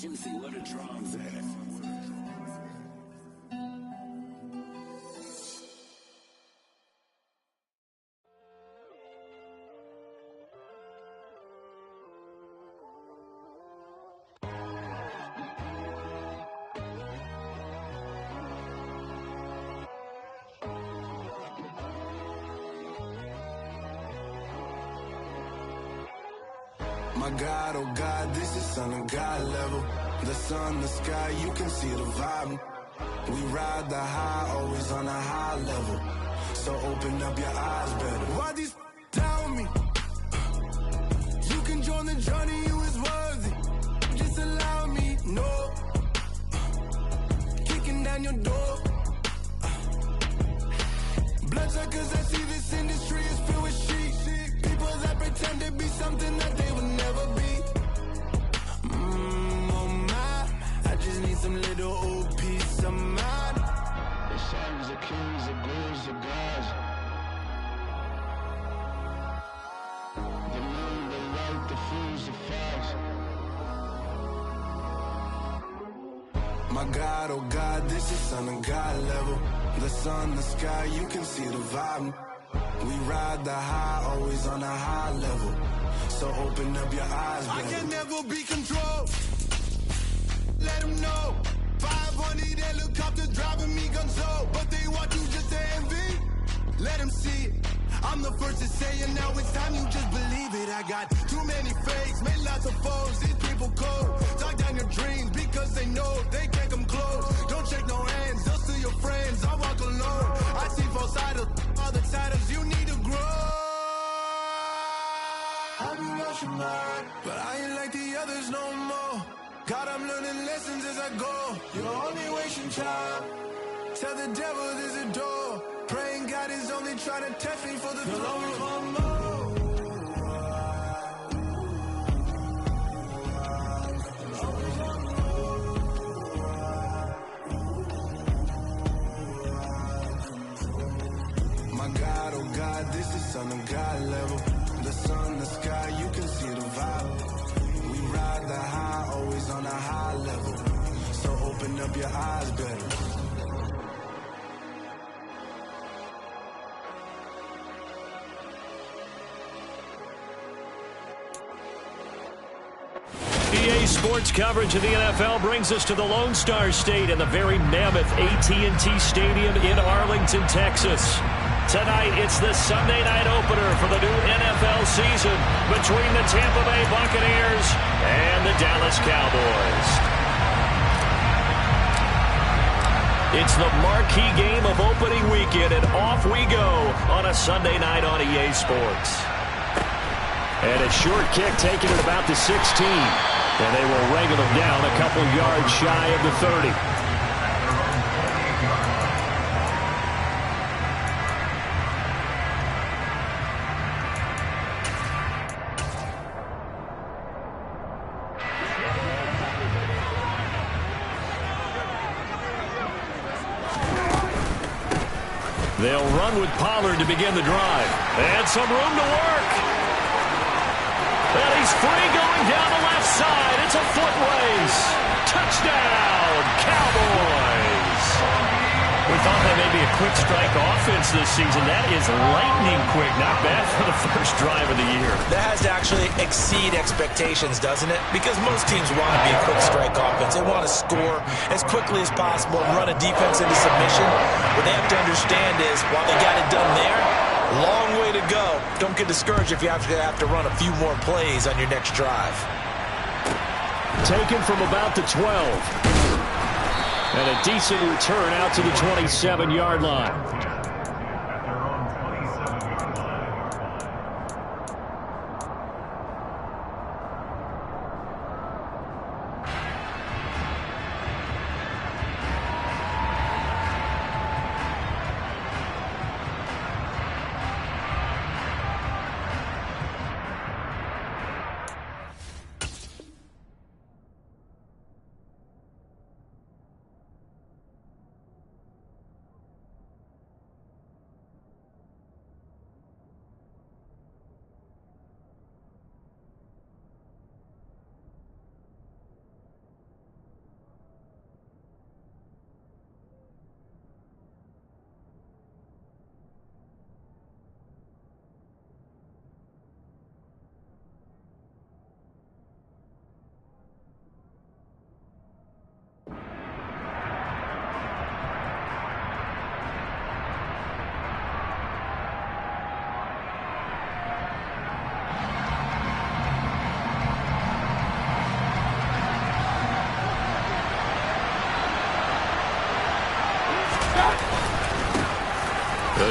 Juicy, where the drums at? My God, oh God, this is son of God level. The sun, the sky, you can see the vibe. We ride the high, always on a high level. So open up your eyes better. Why these tell me? You can join the journey, you is worthy. Just allow me, no. Kicking down your door. Bloodsuckers, I see this industry is filled with sheep. People that pretend to be something that they will never be. Oh my, I just need some little old peace of mind. The sons, the kings, the ghouls, the gods. The moon, the light, the fools, the facts. My God, oh God, this is son of God level. The sun, the sky, you can see the vibe. We ride the high, always on a high level. So open up your eyes, baby. I can never be controlled. Let them know. 500 helicopters driving me gonzo. But they want you just to envy. Let them see it. I'm the first to say it, now it's time you just believe it. I got too many fakes, made lots of foes. These people cold. Talk down your dreams because they know they can't come close. Don't shake no hands, they'll steal your friends. I walk alone. I see false idols, other titles, you need to grow. I've been rushing mine, but I ain't like the others no more. God, I'm learning lessons as I go. You're only wasting time. Tell the devil there's a door. Praying God is only trying to test me for the glory of more. My God, oh God, this is son of God level. The sun, the sky, you can see the vibe. We ride the high, always on a high level. So open up your eyes better. EA Sports coverage of the NFL brings us to the Lone Star State and the very mammoth AT&T Stadium in Arlington, Texas. Tonight, it's the Sunday night opener for the new NFL season between the Tampa Bay Buccaneers and the Dallas Cowboys. It's the marquee game of opening weekend, and off we go on a Sunday night on EA Sports. And a short kick taken at about the 16. And they will wrangle him down a couple yards shy of the 30. They'll run with Pollard to begin the drive. And some room to work. And he's free going down the left side. It's a foot race. Touchdown, Cowboys. We thought that may be a quick strike offense this season. That is lightning quick. Not bad for the first drive of the year. That has to actually exceed expectations, doesn't it? Because most teams want to be a quick strike offense. They want to score as quickly as possible and run a defense into submission. What they have to understand is, while they got it done there, long way to go. Don't get discouraged if you have to run a few more plays on your next drive. Taken from about the 12. And a decent return out to the 27-yard line.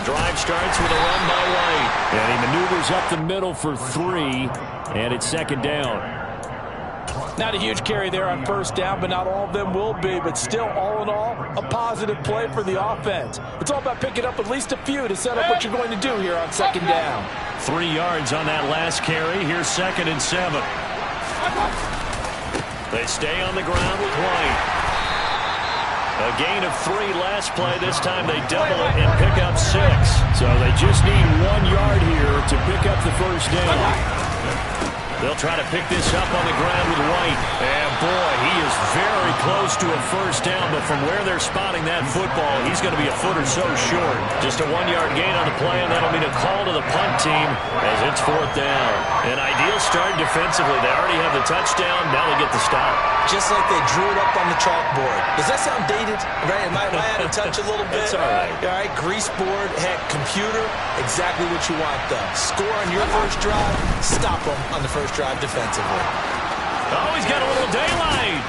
drive starts with a run by White. And he maneuvers up the middle for 3, and it's second down. Not a huge carry there on first down, but not all of them will be. But still, all in all, a positive play for the offense. It's all about picking up at least a few to set up what you're going to do here on second down. 3 yards on that last carry. Here's 2nd and 7. They stay on the ground with White. A gain of 3 last play. This time they double it and pick up 6. So they just need 1 yard here to pick up the first down. They'll try to pick this up on the ground with White. And, boy, he is very close to a first down. But from where they're spotting that football, he's going to be a foot or so short. Just a 1-yard gain on the play, and that'll mean a call to the punt team as it's 4th down. An ideal start defensively. They already have the touchdown. Now they get the stop. Just like they drew it up on the chalkboard. Does that sound dated? Right? Am I out of touch a little bit? That's all right. All right, grease board, heck, computer, exactly what you want, though. Score on your first drive, stop them on the first drive defensively. Oh, he's got a little daylight.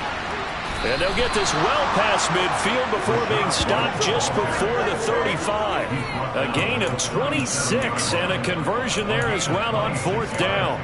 And they'll get this well past midfield before being stopped just before the 35. A gain of 26 and a conversion there as well on 4th down.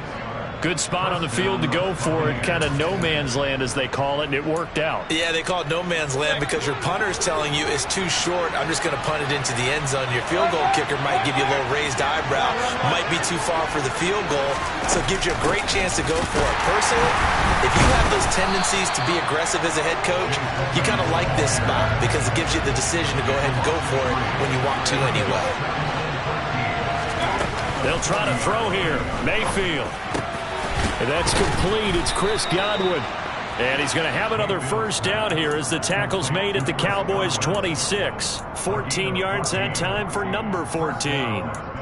Good spot on the field to go for it, kind of no man's land as they call it, and it worked out. Yeah, they call it no man's land because your punter is telling you it's too short. I'm just going to punt it into the end zone. Your field goal kicker might give you a little raised eyebrow, might be too far for the field goal, so it gives you a great chance to go for it. Personally, if you have those tendencies to be aggressive as a head coach, you kind of like this spot because it gives you the decision to go ahead and go for it when you want to anyway. They'll try to throw here. Mayfield. And that's complete. It's Chris Godwin. And he's going to have another first down here as the tackle's made at the Cowboys' 26. 14 yards that time for number 14.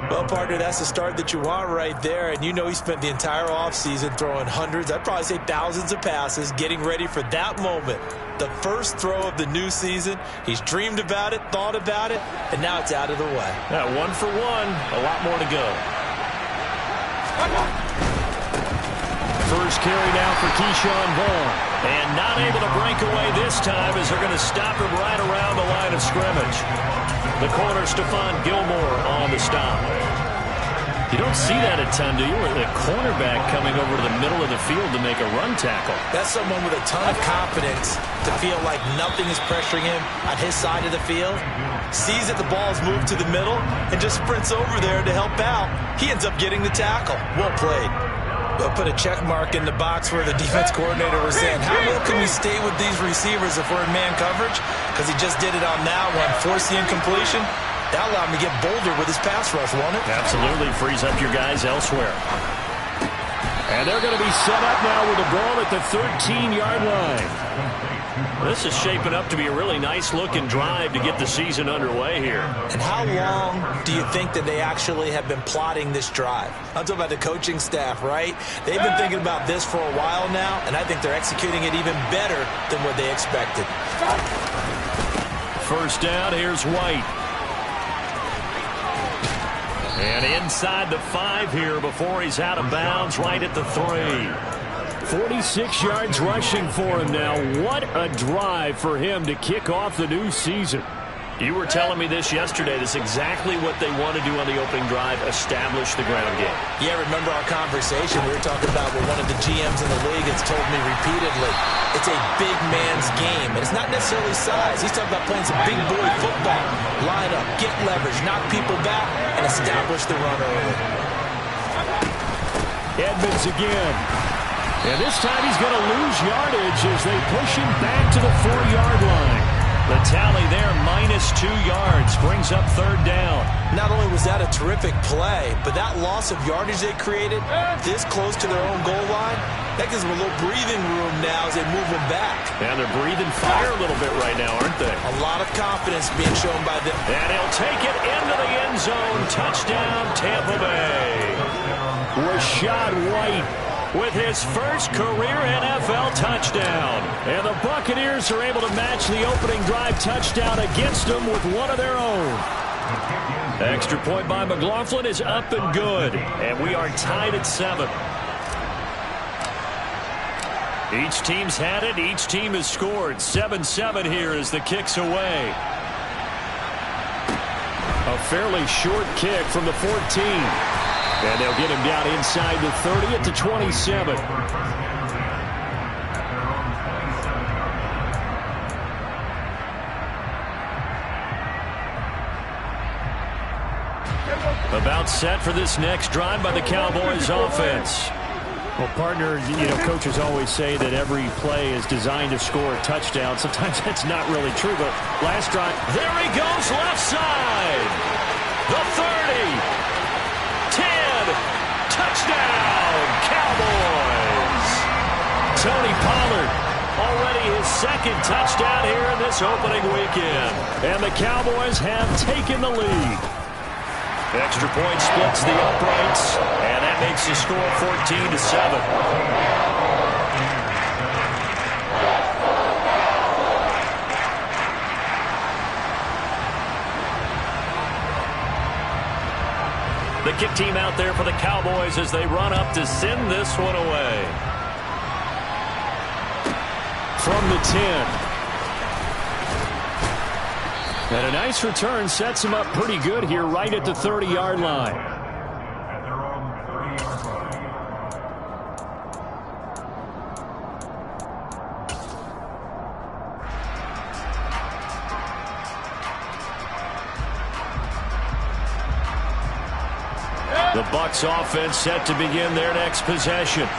Well, partner, that's the start that you want right there. And you know he spent the entire offseason throwing hundreds, I'd probably say thousands of passes, getting ready for that moment. The first throw of the new season. He's dreamed about it, thought about it, and now it's out of the way. Yeah, 1 for 1. A lot more to go. First carry now for Keyshawn Vaughn. And not able to break away this time as they're going to stop him right around the line of scrimmage. The corner, Stephon Gilmore, on the stop. You don't see that a ton, do you? The cornerback coming over to the middle of the field to make a run tackle. That's someone with a ton of confidence to feel like nothing is pressuring him on his side of the field. Sees that the ball is moved to the middle and just sprints over there to help out. He ends up getting the tackle. Well played. They'll put a check mark in the box where the defense coordinator was saying, how well can we stay with these receivers if we're in man coverage? Because he just did it on that one, forced the incompletion. That allowed him to get bolder with his pass rush, won't it? Absolutely. Frees up your guys elsewhere. And they're going to be set up now with the ball at the 13-yard line. This is shaping up to be a really nice-looking drive to get the season underway here. And how long do you think that they actually have been plotting this drive? I'm talking about the coaching staff, right? They've been thinking about this for a while now, and I think they're executing it even better than what they expected. First down, here's White. And inside the 5 here before he's out of bounds, right at the 3. 46 yards rushing for him now. What a drive for him to kick off the new season. You were telling me this yesterday. This is exactly what they want to do on the opening drive, establish the ground game. Yeah, remember our conversation? We were talking about what one of the GMs in the league has told me repeatedly. It's a big man's game, and it's not necessarily size. He's talking about playing some big boy football. Line up, get leverage, knock people back, and establish the run early. Edmonds again. And this time he's going to lose yardage as they push him back to the 4-yard line. The tally there, -2 yards, brings up 3rd down. Not only was that a terrific play, but that loss of yardage they created this close to their own goal line, that gives them a little breathing room now as they move them back. And they're breathing fire a little bit right now, aren't they? A lot of confidence being shown by them. And he'll take it into the end zone. Touchdown, Tampa Bay. Rashad White with his first career NFL touchdown. And the Buccaneers are able to match the opening drive touchdown against them with one of their own. Extra point by McLaughlin is up and good. And we are tied at 7. Each team's had it. Each team has scored. 7-7 here as the kick's away. A fairly short kick from the 14. And they'll get him down inside the 30 at the 27. About set for this next drive by the Cowboys offense. Well, partner, coaches always say that every play is designed to score a touchdown. Sometimes that's not really true, but last drive. There he goes, left side. The 30. 10. Touchdown, Cowboys. Tony Pollard, already his second touchdown here in this opening weekend. And the Cowboys have taken the lead. Extra point splits the uprights, and that makes the score 14-7. The kick team out there for the Cowboys as they run up to send this one away. From the 10. And a nice return sets him up pretty good here right at the 30-yard line. The Bucs offense set to begin their next possession.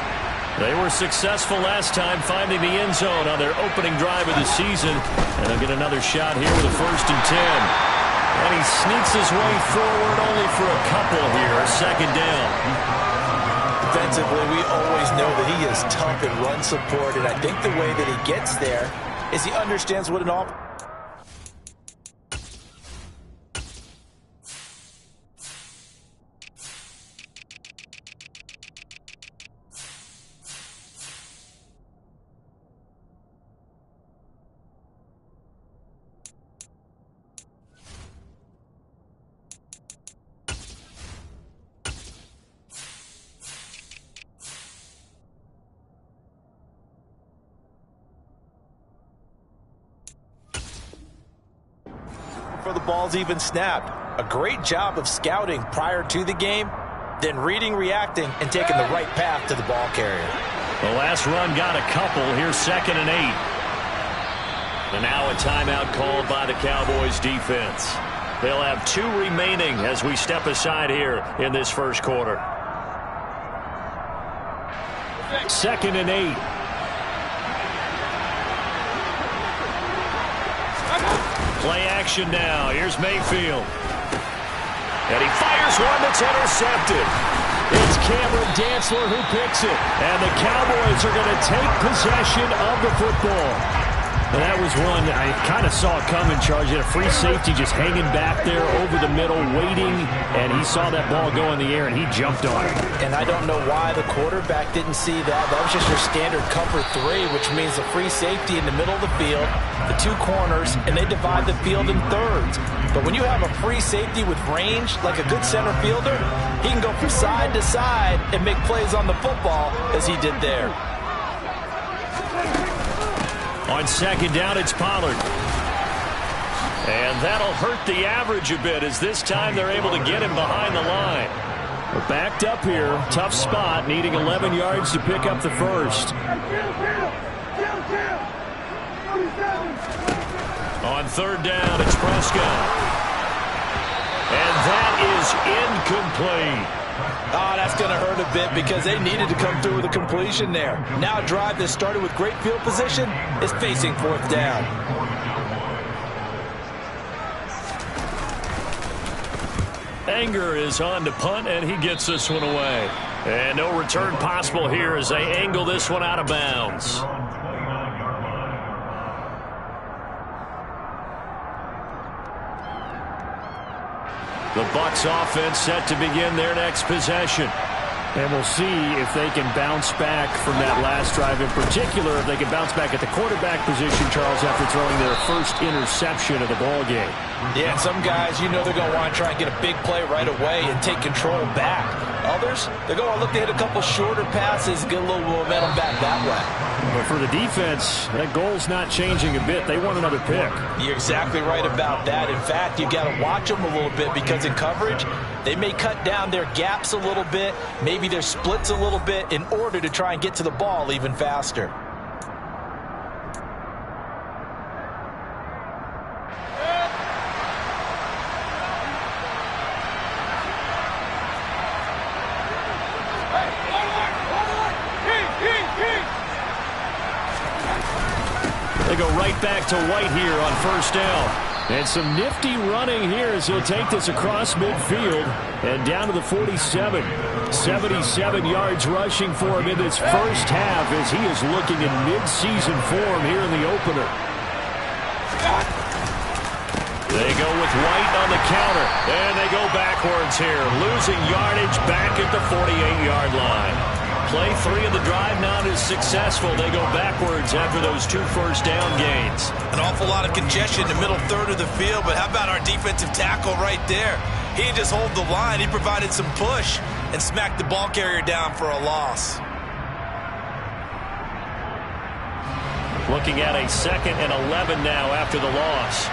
They were successful last time finding the end zone on their opening drive of the season. And they'll get another shot here with a 1st and 10. And he sneaks his way forward only for a couple here. Second down. Defensively, we always know that he is tough in run support. And I think the way that he gets there is he understands what an offense. For the ball's even snapped. A great job of scouting prior to the game, then reading, reacting, and taking the right path to the ball carrier. The last run got a couple. Here's 2nd and 8. And now a timeout called by the Cowboys defense. They'll have 2 remaining as we step aside here in this first quarter. 2nd and 8. Play action now. Here's Mayfield. And he fires one that's intercepted. It's Cameron Dantzler who picks it. And the Cowboys are going to take possession of the football. And that was one I kind of saw it coming, Charles. You had a free safety just hanging back there over the middle, waiting, and he saw that ball go in the air, and he jumped on it. And I don't know why the quarterback didn't see that. That was just your standard cover 3, which means the free safety in the middle of the field, the 2 corners, and they divide the field in thirds. But when you have a free safety with range, like a good center fielder, he can go from side to side and make plays on the football as he did there. On 2nd down, it's Pollard. And that'll hurt the average a bit as this time they're able to get him behind the line. We're backed up here. Tough spot, needing 11 yards to pick up the first. On 3rd down, it's Prescott. And that is incomplete. Oh, that's going to hurt a bit because they needed to come through with a completion there. Now a drive that started with great field position is facing 4th down. Anger is on to punt, and he gets this one away. And no return possible here as they angle this one out of bounds. The Bucs offense set to begin their next possession. And we'll see if they can bounce back from that last drive. In particular, if they can bounce back at the quarterback position, Charles, after throwing their first interception of the ball game. Yeah, and some guys, they're going to want to try and get a big play right away and take control back. Others, they're going to look to hit a couple shorter passes, get a little momentum back that way. But for the defense, that goal's not changing a bit. They want another pick. You're exactly right about that. In fact, you got to watch them a little bit because in coverage, they may cut down their gaps a little bit, maybe their splits a little bit in order to try and get to the ball even faster. They go right back to White here on first down. And some nifty running here as he'll take this across midfield and down to the 47. 77 yards rushing for him in this first half as he is looking in mid-season form here in the opener. They go with White on the counter, and they go backwards here, losing yardage back at the 48-yard line. Play 3 of the drive not as successful. They go backwards after those 2 first down gains. An awful lot of congestion in the middle third of the field, but how about our defensive tackle right there? He didn't just hold the line. He provided some push and smacked the ball carrier down for a loss. Looking at a 2nd and 11 now after the loss.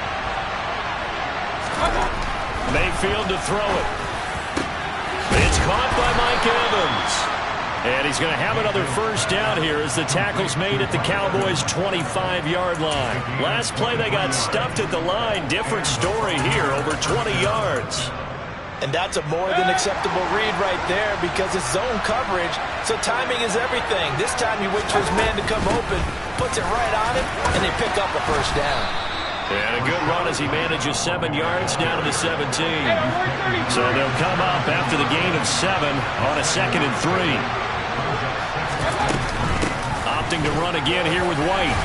Mayfield to throw it. It's caught by Mike Evans. And he's going to have another first down here as the tackle's made at the Cowboys' 25-yard line. Last play, they got stuffed at the line. Different story here, over 20 yards. And that's a more than acceptable read right there because it's zone coverage, so timing is everything. This time he waits for his man to come open, puts it right on him, and they pick up a first down. And a good run as he manages 7 yards down to the 17. So they'll come up after the gain of 7 on a 2nd and 3. Opting to run again here with White.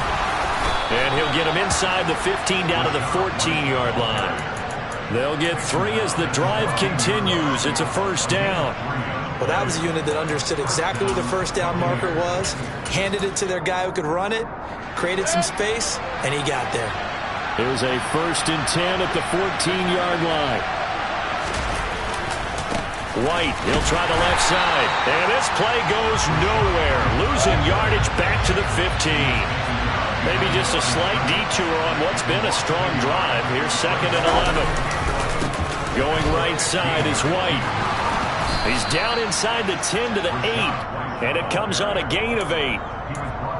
And he'll get him inside the 15 down to the 14-yard line. They'll get 3 as the drive continues. It's a first down. Well, that was a unit that understood exactly where the first down marker was, handed it to their guy who could run it, created some space, and he got there. Here's a 1st and 10 at the 14-yard line. White, he'll try the left side. And this play goes nowhere. Losing yardage back to the 15. Maybe just a slight detour on what's been a strong drive. Here's 2nd and 11. Going right side is White. He's down inside the 10 to the 8. And it comes on a gain of 8.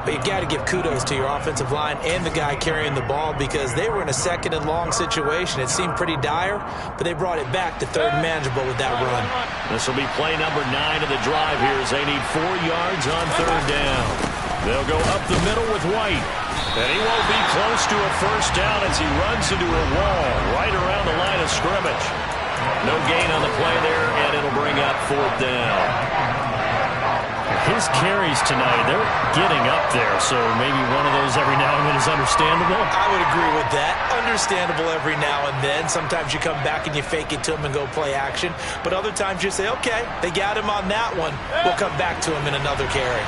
But you've got to give kudos to your offensive line and the guy carrying the ball because they were in a 2nd and long situation. It seemed pretty dire, but they brought it back to 3rd and manageable with that run. This will be play number 9 of the drive here as they need 4 yards on 3rd down. They'll go up the middle with White. And he won't be close to a first down as he runs into a wall right around the line of scrimmage. No gain on the play there, and it'll bring up 4th down. His carries tonight, they're getting up there, so maybe one of those every now and then is understandable. I would agree with that. Understandable every now and then. Sometimes you come back and you fake it to him and go play action. But other times you say, okay, they got him on that one. We'll come back to him in another carry.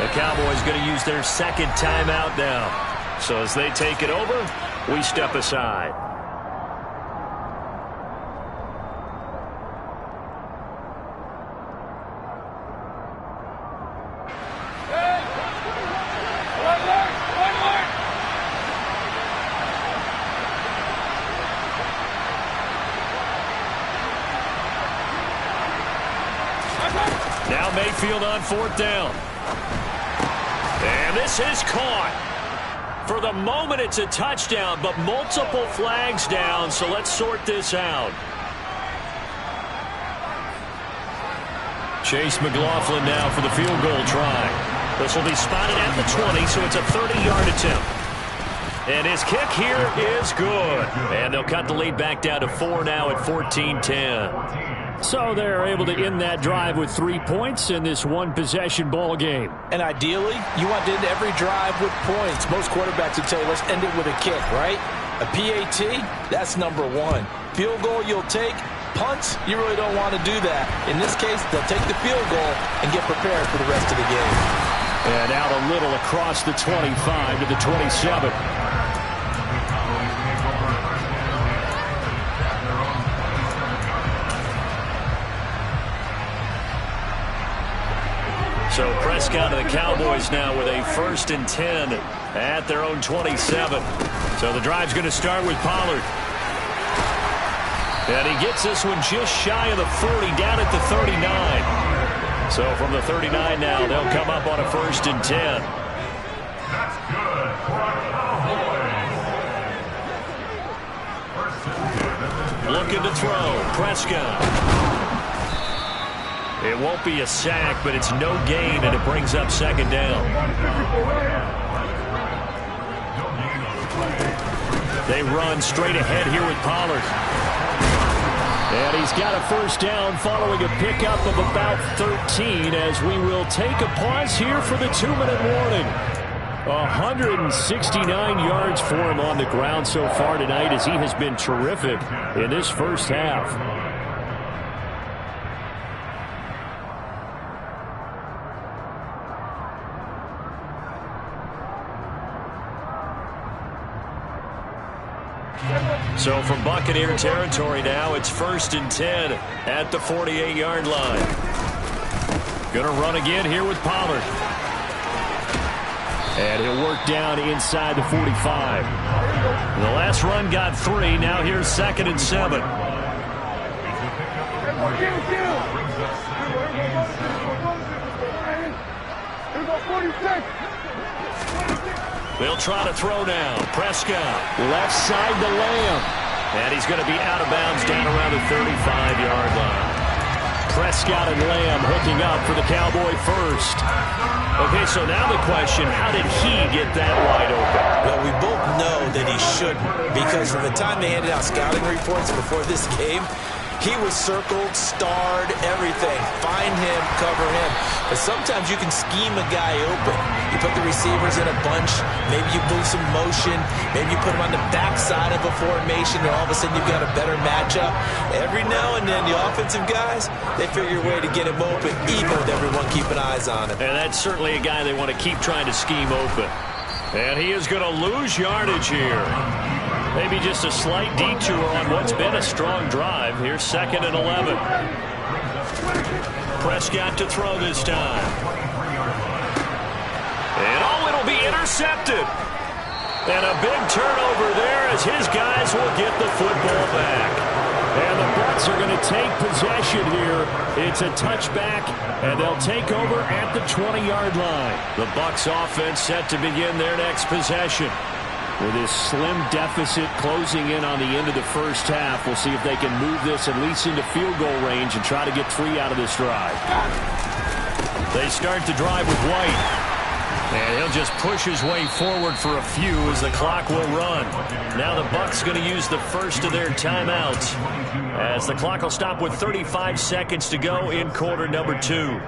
The Cowboys going to use their 2nd timeout now. So as they take it over, we step aside. Now Mayfield on 4th down. And this is caught. For the moment, it's a touchdown, but multiple flags down, so let's sort this out. Chase McLaughlin now for the field goal try. This will be spotted at the 20, so it's a 30-yard attempt. And his kick here is good. And they'll cut the lead back down to 4 now at 14-10. So they're able to end that drive with 3 points in this one-possession ball game. And ideally, you want to end every drive with points. Most quarterbacks would tell you, let's end it with a kick, right? A PAT, that's number 1. Field goal you'll take. Punts, you really don't want to do that. In this case, they'll take the field goal and get prepared for the rest of the game. And out a little across the 25 to the 27. So Prescott and the Cowboys now with a 1st and 10 at their own 27. So the drive's going to start with Pollard. And he gets this one just shy of the 40, down at the 39. So from the 39 now, they'll come up on a 1st and 10. That's good for a Cowboy. Looking to throw. Prescott. It won't be a sack, but it's no gain, and it brings up 2nd down. They run straight ahead here with Pollard. And he's got a 1st down following a pickup of about 13 as we will take a pause here for the 2-minute warning. 169 yards for him on the ground so far tonight as he has been terrific in this first half. So from Buccaneer territory now, it's 1st and 10 at the 48-yard line. Going to run again here with Pollard. And he'll work down inside the 45. The last run got 3. Now here's 2nd and 7. They'll try to throw now. Prescott, left side to Lamb. And he's going to be out of bounds down around the 35-yard line. Prescott and Lamb hooking up for the Cowboy 1st. Okay, so now the question, how did he get that wide open? Well, we both know that he shouldn't, because from the time they handed out scouting reports before this game, he was circled, starred, everything. Find him, cover him. But sometimes you can scheme a guy open. You put the receivers in a bunch. Maybe you move some motion. Maybe you put him on the backside of a formation, and all of a sudden you've got a better matchup. Every now and then, the offensive guys, they figure a way to get him open, even with everyone keeping eyes on him. And that's certainly a guy they want to keep trying to scheme open. And he is going to lose yardage here. Maybe just a slight detour on what's been a strong drive. Here's 2nd and 11. Prescott to throw this time. And it'll be intercepted. And a big turnover there as his guys will get the football back. And the Bucs are going to take possession here. It's a touchback, and they'll take over at the 20-yard line. The Bucs offense set to begin their next possession. With this slim deficit closing in on the end of the first half, we'll see if they can move this at least into field goal range and try to get 3 out of this drive. They start the drive with White. And he'll just push his way forward for a few as the clock will run. Now the Bucs going to use the first of their timeouts as the clock will stop with 35 seconds to go in quarter number 2.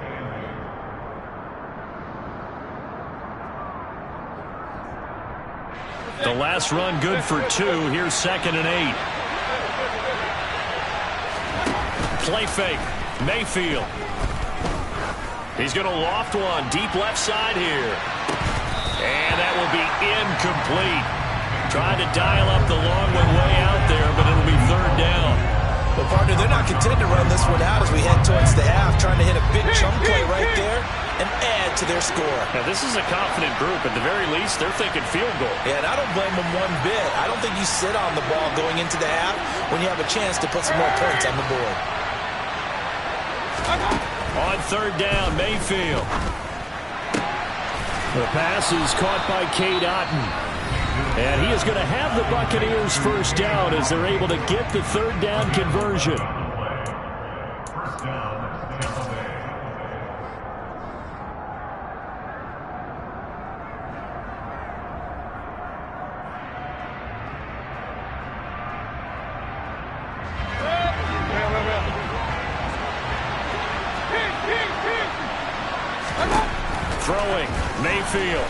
The last run good for 2. Here's 2nd and 8. Play fake. Mayfield. He's going to loft one deep left side here. And that will be incomplete. Tried to dial up the long one way out there, but it'll be 3rd down. Well, partner, they're not content to run this one out as we head towards the half, trying to hit a big chunk play right there and add to their score. Now, this is a confident group. At the very least, they're thinking field goal. Yeah, and I don't blame them one bit. I don't think you sit on the ball going into the half when you have a chance to put some more points on the board. On 3rd down, Mayfield. The pass is caught by Cade Otton. And he is going to have the Buccaneers 1st down as they're able to get the 3rd down conversion. Throwing, Mayfield.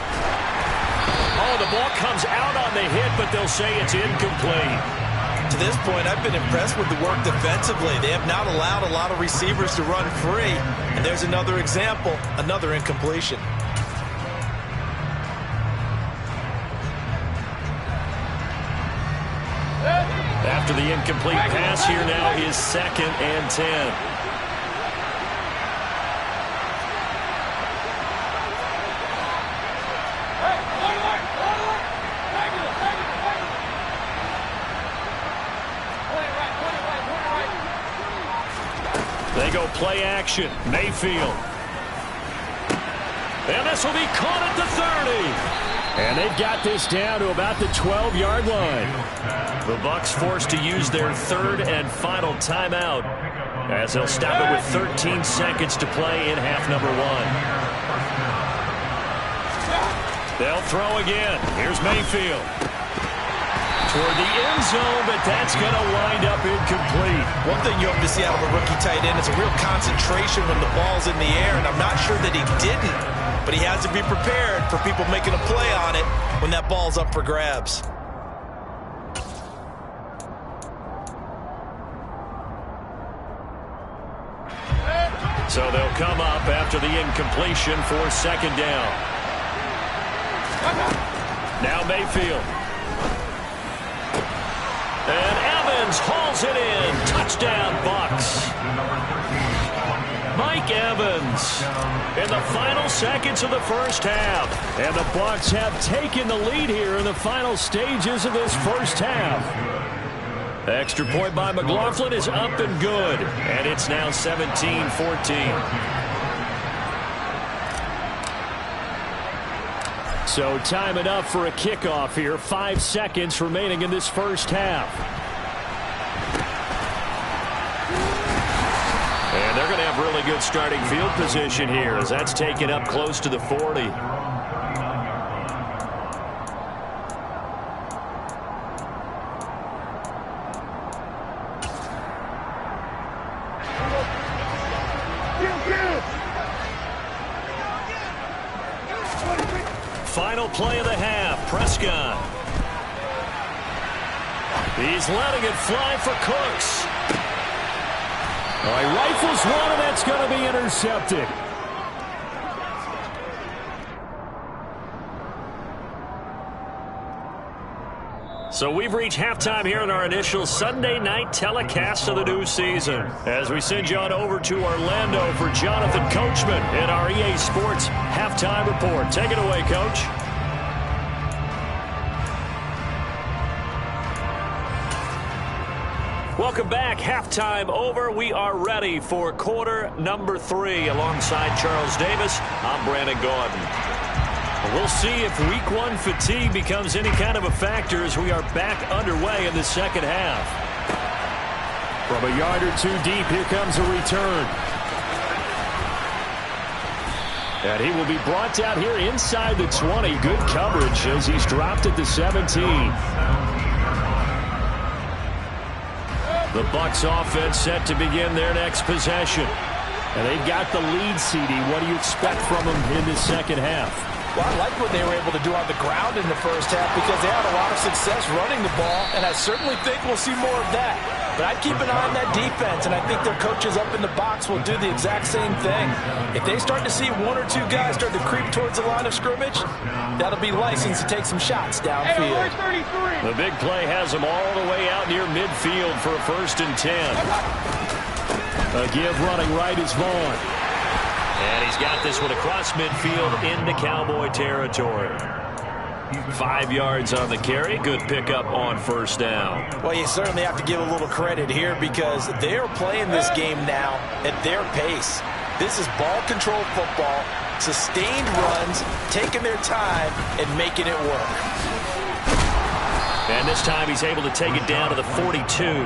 Oh, the ball comes out on the hit, but they'll say it's incomplete. To this point, I've been impressed with the work defensively. They have not allowed a lot of receivers to run free. And there's another example, another incompletion. After the incomplete pass, here now is 2nd and 10. go play action. Mayfield. And this will be caught at the 30. And they've got this down to about the 12-yard line. The Bucs forced to use their third and final timeout as they'll stop it with 13 seconds to play in half number 1. They'll throw again. Here's Mayfield. Toward the end zone, but that's going to wind up incomplete. One thing you hope to see out of a rookie tight end is a real concentration when the ball's in the air, and I'm not sure that he didn't, but he has to be prepared for people making a play on it when that ball's up for grabs. So they'll come up after the incompletion for second down. Now Mayfield. And Evans hauls it in. Touchdown, Bucs. Mike Evans in the final seconds of the first half. And the Bucs have taken the lead here in the final stages of this first half. The extra point by McLaughlin is up and good. And it's now 17-14. So time enough for a kickoff here. 5 seconds remaining in this first half. And they're going to have really good starting field position here as that's taken up close to the 40. Final play of the half, Prescott. He's letting it fly for Cooks. All right, rifles one, and that's going to be intercepted. So we've reached halftime here in our initial Sunday night telecast of the new season. As we send you on over to Orlando for Jonathan Coachman in our EA Sports Halftime Report. Take it away, Coach. Welcome back. Halftime over. We are ready for quarter number 3. Alongside Charles Davis, I'm Brandon Gordon. We'll see if week 1 fatigue becomes any kind of a factor as we are back underway in the second half. From a yard or two deep, here comes a return. And he will be brought down here inside the 20. Good coverage as he's dropped at the 17. The Bucs offense set to begin their next possession. And they've got the lead, CD. What do you expect from them in this second half? Well, I like what they were able to do on the ground in the first half because they had a lot of success running the ball, and I certainly think we'll see more of that. But I'd keep an eye on that defense, and I think their coaches up in the box will do the exact same thing. If they start to see 1 or 2 guys start to creep towards the line of scrimmage, that'll be license to take some shots downfield. The big play has them all the way out near midfield for a 1st and 10. A give running right is Vaughn. And he's got this one across midfield into Cowboy territory. 5 yards on the carry. Good pickup on 1st down. Well, you certainly have to give a little credit here because they're playing this game now at their pace. This is ball control football, sustained runs, taking their time, and making it work. And this time he's able to take it down to the 42.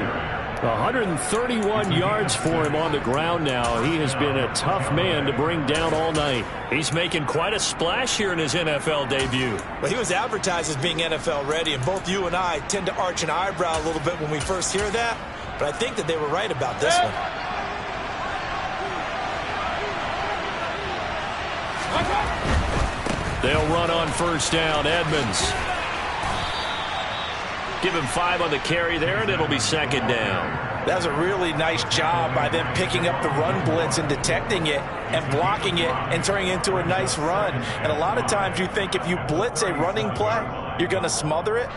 131 yards for him on the ground now. He has been a tough man to bring down all night. He's making quite a splash here in his NFL debut. Well, he was advertised as being NFL ready, and both you and I tend to arch an eyebrow a little bit when we first hear that, but I think that they were right about this one. They'll run on 1st down. Edmonds. Give him 5 on the carry there, and it'll be 2nd down. That was a really nice job by them picking up the run blitz and detecting it and blocking it and turning it into a nice run. And a lot of times you think if you blitz a running play, you're going to smother it.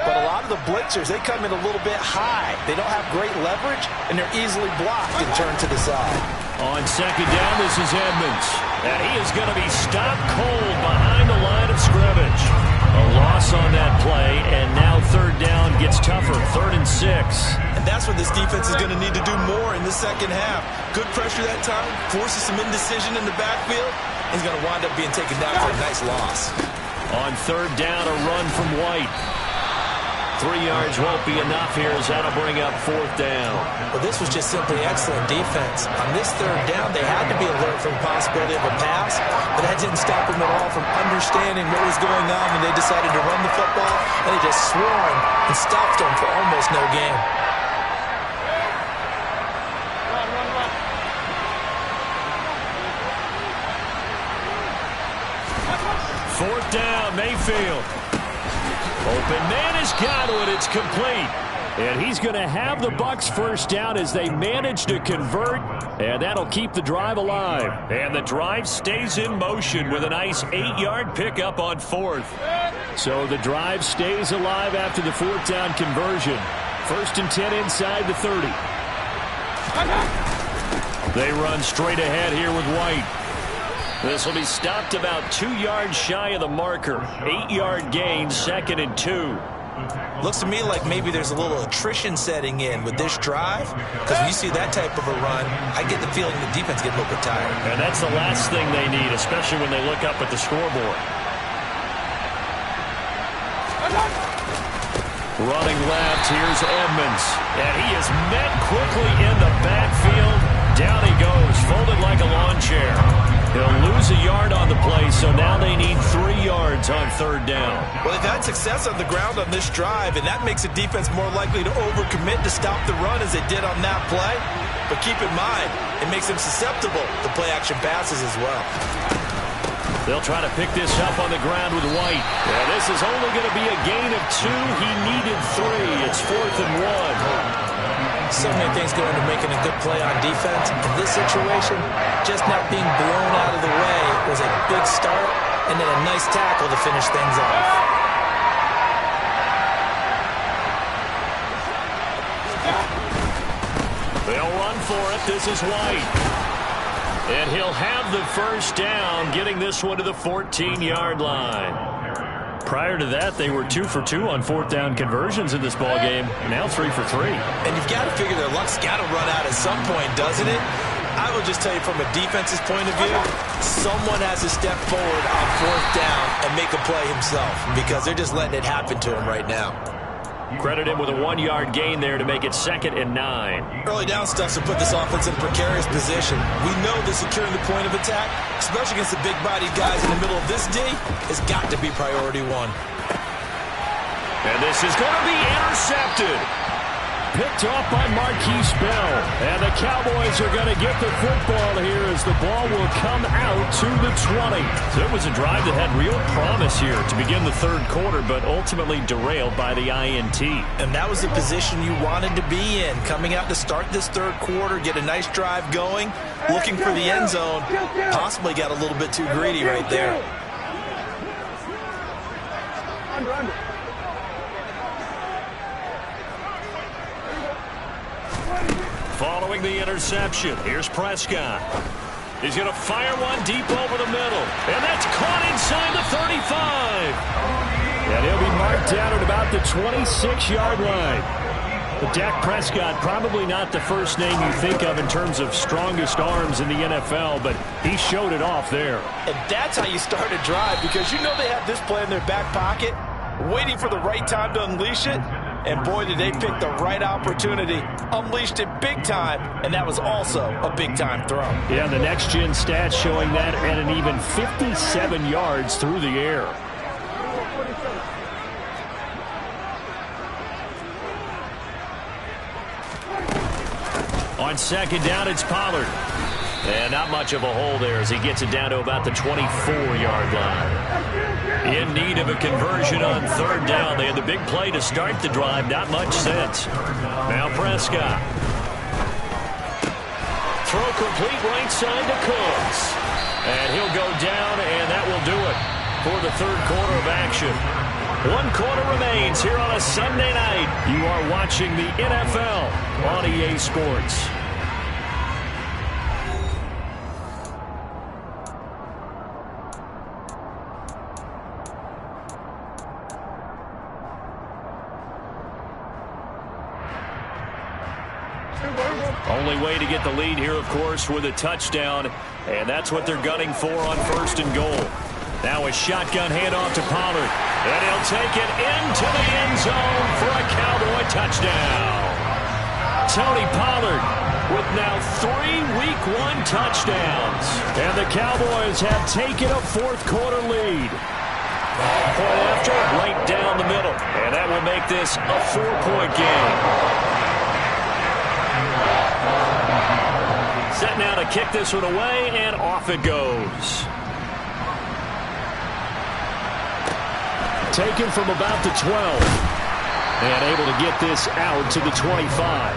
But a lot of the blitzers, they come in a little bit high. They don't have great leverage, and they're easily blocked and turned to the side. On 2nd down, this is Edmonds. And he is going to be stopped cold behind the line of scrimmage. A loss on that play, and now 3rd down gets tougher. 3rd and 6. And that's what this defense is going to need to do more in the second half. Good pressure that time, forces some indecision in the backfield. He's going to wind up being taken down for a nice loss. On 3rd down, a run from White. 3 yards won't be enough here as that'll bring up 4th down. Well, this was just simply excellent defense. On this 3rd down, they had to be alert for the possibility of a pass, but that didn't stop them at all from understanding what was going on when they decided to run the football, and they just swarmed and stopped them for almost no gain. Fourth down, Mayfield. Open man has got it. It's complete. And he's going to have the Bucs first down as they manage to convert. And that'll keep the drive alive. And the drive stays in motion with a nice 8-yard pickup on 4th. So the drive stays alive after the 4th down conversion. 1st and 10 inside the 30. They run straight ahead here with White. This will be stopped about 2 yards shy of the marker. 8-yard gain, 2nd and 2. Looks to me like maybe there's a little attrition setting in with this drive, because when you see that type of a run, I get the feeling the defense gets a little bit tired. And that's the last thing they need, especially when they look up at the scoreboard. Running left, here's Edmonds. And he is met quickly in the backfield. Down he goes, folded like a lawn chair. He'll lose a yard on the play, so now they need 3 yards on 3rd down. Well, they've had success on the ground on this drive, and that makes the defense more likely to overcommit to stop the run as they did on that play. But keep in mind, it makes them susceptible to play-action passes as well. They'll try to pick this up on the ground with White. Yeah, this is only going to be a gain of 2. He needed 3. It's 4th and 1. So many things go into making a good play on defense. In this situation, just not being blown out of the way was a big start, and then a nice tackle to finish things off. They'll run for it. This is White. And he'll have the first down, getting this one to the 14-yard line. Prior to that, they were 2 for 2 on 4th down conversions in this ballgame. Now 3 for 3. And you've got to figure their luck's got to run out at some point, doesn't it? I will just tell you from a defense's point of view, someone has to step forward on 4th down and make a play himself, because they're just letting it happen to him right now. Credit him with a 1-yard gain there to make it 2nd and 9. Early down stuff to put this offense in a precarious position. We know that securing the point of attack, especially against the big-bodied guys in the middle of this D, has got to be priority 1. And this is going to be intercepted. Picked off by Marquise Bell. And the Cowboys are going to get the football here as the ball will come out to the 20. So it was a drive that had real promise here to begin the 3rd quarter, but ultimately derailed by the INT. And that was the position you wanted to be in. Coming out to start this 3rd quarter, get a nice drive going, looking for the end zone. Possibly got a little bit too greedy right there. Following the interception, here's Prescott. He's going to fire one deep over the middle. And that's caught inside the 35. And he'll be marked down at about the 26-yard line. But Dak Prescott, probably not the first name you think of in terms of strongest arms in the NFL, but he showed it off there. And that's how you start a drive, because you know they have this play in their back pocket, waiting for the right time to unleash it. And boy, did they pick the right opportunity. Unleashed it big time, and that was also a big-time throw. Yeah, the next-gen stats showing that at an even 57 yards through the air. On 2nd down, it's Pollard. And not much of a hole there as he gets it down to about the 24-yard line. In need of a conversion on 3rd down. They had the big play to start the drive. Not much sense. Now Prescott. Throw complete right side to Cooks. And he'll go down, and that will do it for the 3rd quarter of action. 1 quarter remains here on a Sunday night. You are watching the NFL on EA Sports. Only way to get the lead here, of course, with a touchdown, and that's what they're gunning for on 1st and goal. Now a shotgun handoff to Pollard, and he'll take it into the end zone for a Cowboy touchdown. Tony Pollard with now 3 Week 1 touchdowns, and the Cowboys have taken a 4th quarter lead. Point after, right down the middle, and that will make this a 4-point game. Set now to kick this one away, and off it goes. Taken from about the 12. And able to get this out to the 25.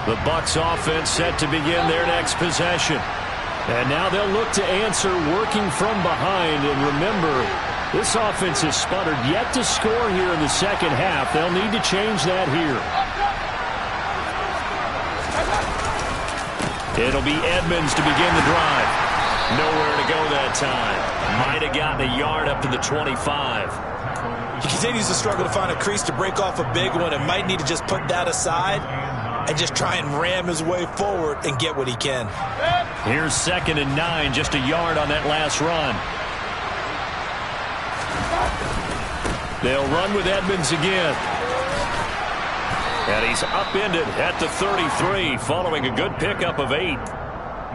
The Bucs offense set to begin their next possession. And now they'll look to answer working from behind. And remember, this offense has sputtered yet to score here in the second half. They'll need to change that here. It'll be Edmonds to begin the drive. Nowhere to go that time. Might have gotten a yard up to the 25. He continues to struggle to find a crease to break off a big one and might need to just put that aside and just try and ram his way forward and get what he can. Here's 2nd and 9, just a yard on that last run. They'll run with Edmonds again. And he's upended at the 33, following a good pickup of 8.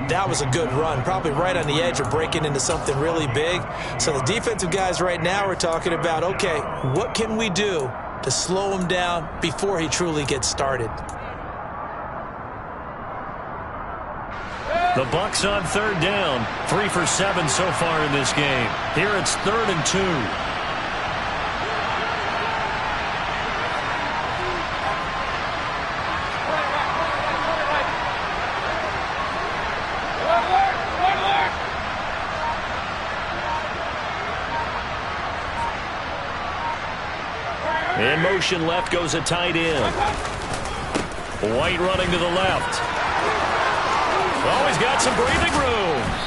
That was a good run, probably right on the edge of breaking into something really big. So the defensive guys right now are talking about, okay, what can we do to slow him down before he truly gets started? The Bucs on 3rd down, 3 for 7 so far in this game. Here it's 3rd and 2. In motion left goes a tight end. White running to the left. Oh, he's got some breathing room.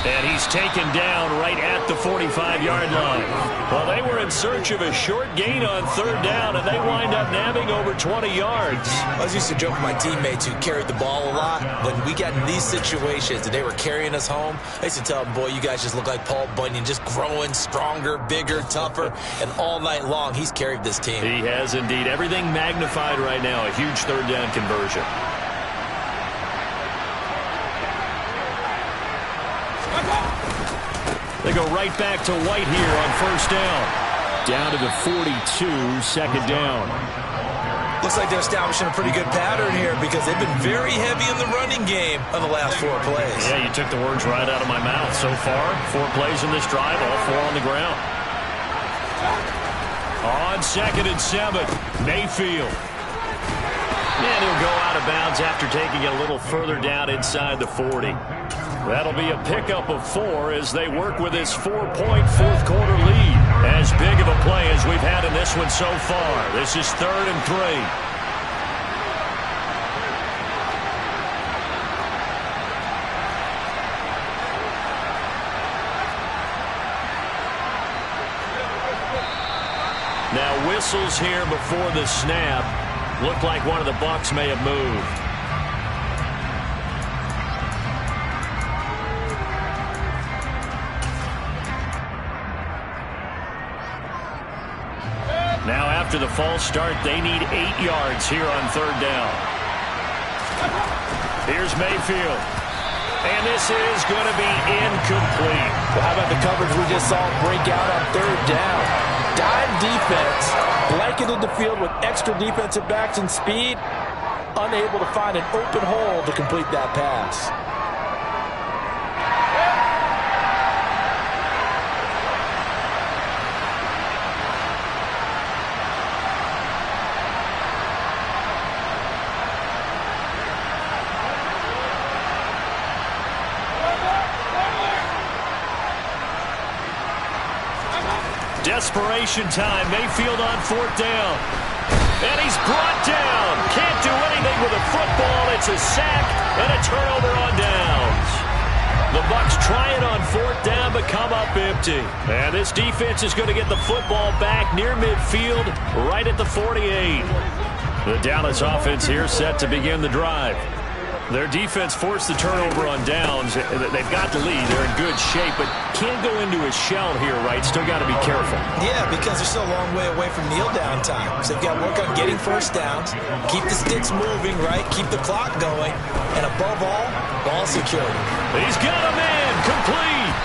And he's taken down right at the 45-yard line. Well, they were in search of a short gain on 3rd down, and they wind up nabbing over 20 yards. I used to joke with my teammates who carried the ball a lot. When we got in these situations and they were carrying us home, I used to tell them, boy, you guys just look like Paul Bunyan, just growing stronger, bigger, tougher. And all night long, he's carried this team. He has indeed. Everything magnified right now. A huge 3rd down conversion. They go right back to White here on 1st down. Down to the 42, 2nd down. Looks like they're establishing a pretty good pattern here because they've been very heavy in the running game on the last 4 plays. Yeah, you took the words right out of my mouth. So far, 4 plays in this drive, all 4 on the ground. On 2nd and 7, Mayfield. And he'll go out of bounds after taking it a little further down inside the 40. That'll be a pickup of 4 as they work with this 4-point 4th quarter lead. As big of a play as we've had in this one so far. This is 3rd and 3. Now whistles here before the snap. Looked like one of the Bucs may have moved. Now after the false start, they need 8 yards here on 3rd down. Here's Mayfield. And this is going to be incomplete. Well, how about the coverage we just saw break out on 3rd down? Dime defense, blanketed the field with extra defensive backs and speed, unable to find an open hole to complete that pass. Desperation time. Mayfield on 4th down. And he's brought down. Can't do anything with a football. It's a sack and a turnover on downs. The Bucs try it on 4th down, but come up empty. And this defense is going to get the football back near midfield, right at the 48. The Dallas offense here set to begin the drive. Their defense forced the turnover on downs. They've got the lead. They're in good shape, but can't go into a shell here, right? Still got to be careful. Yeah, because they're still a long way away from kneel down time. So they've got to work on getting first downs, keep the sticks moving, right? Keep the clock going, and above all, ball security. He's got a man complete.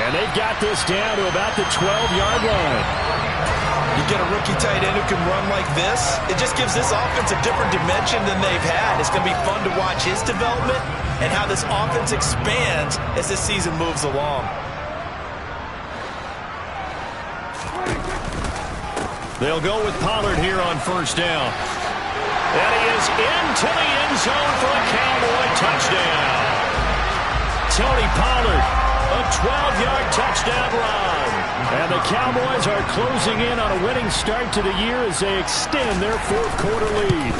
And they've got this down to about the 12-yard line. You get a rookie tight end who can run like this, it just gives this offense a different dimension than they've had. It's going to be fun to watch his development and how this offense expands as this season moves along. They'll go with Pollard here on 1st down. And he is into the end zone for a Cowboy touchdown. Tony Pollard, a 12-yard touchdown run. And the Cowboys are closing in on a winning start to the year as they extend their 4th quarter lead.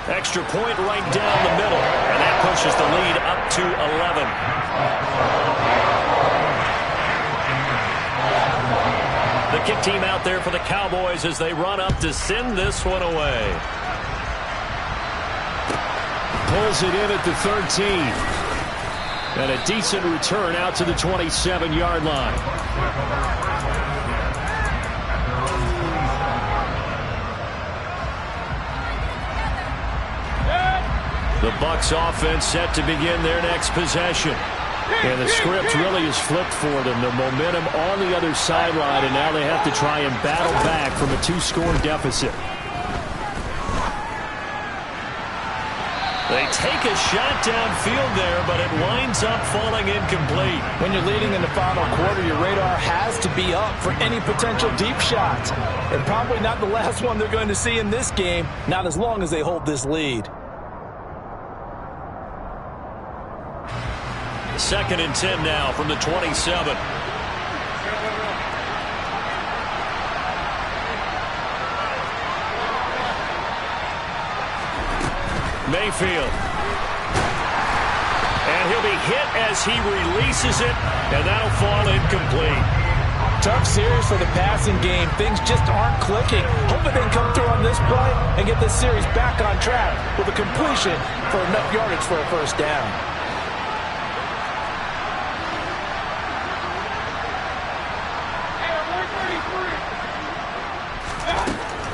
Extra point right down the middle, and that pushes the lead up to 11. The kick team out there for the Cowboys as they run up to send this one away. Pulls it in at the 13. And a decent return out to the 27-yard line. The Bucs offense set to begin their next possession. And the script really is flipped for them. The momentum on the other sideline, and now they have to try and battle back from a 2-score deficit. They take a shot downfield there, but it winds up falling incomplete. When you're leading in the final quarter, your radar has to be up for any potential deep shots. And probably not the last one they're going to see in this game, not as long as they hold this lead. 2nd and 10 now from the 27. Mayfield. And he'll be hit as he releases it, and that'll fall incomplete. Tough series for the passing game. Things just aren't clicking. Hoping they can come through on this play and get this series back on track with a completion for enough yardage for a 1st down.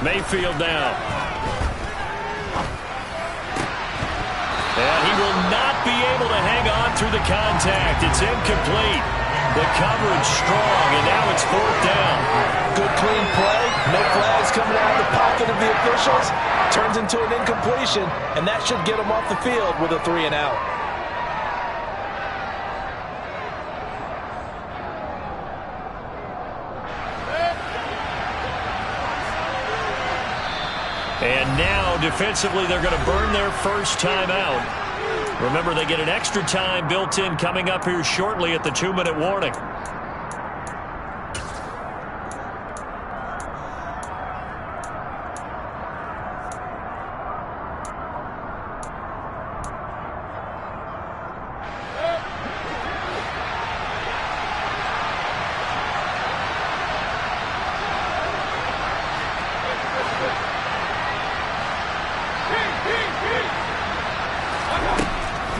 Mayfield now. And he will not be able to hang on through the contact. It's incomplete. The coverage strong, and now it's 4th down. Good clean play. No flags coming out of the pocket of the officials. Turns into an incompletion, and that should get him off the field with a 3 and out. And now, defensively, they're going to burn their first time out. Remember, they get an extra time built in coming up here shortly at the 2-minute warning.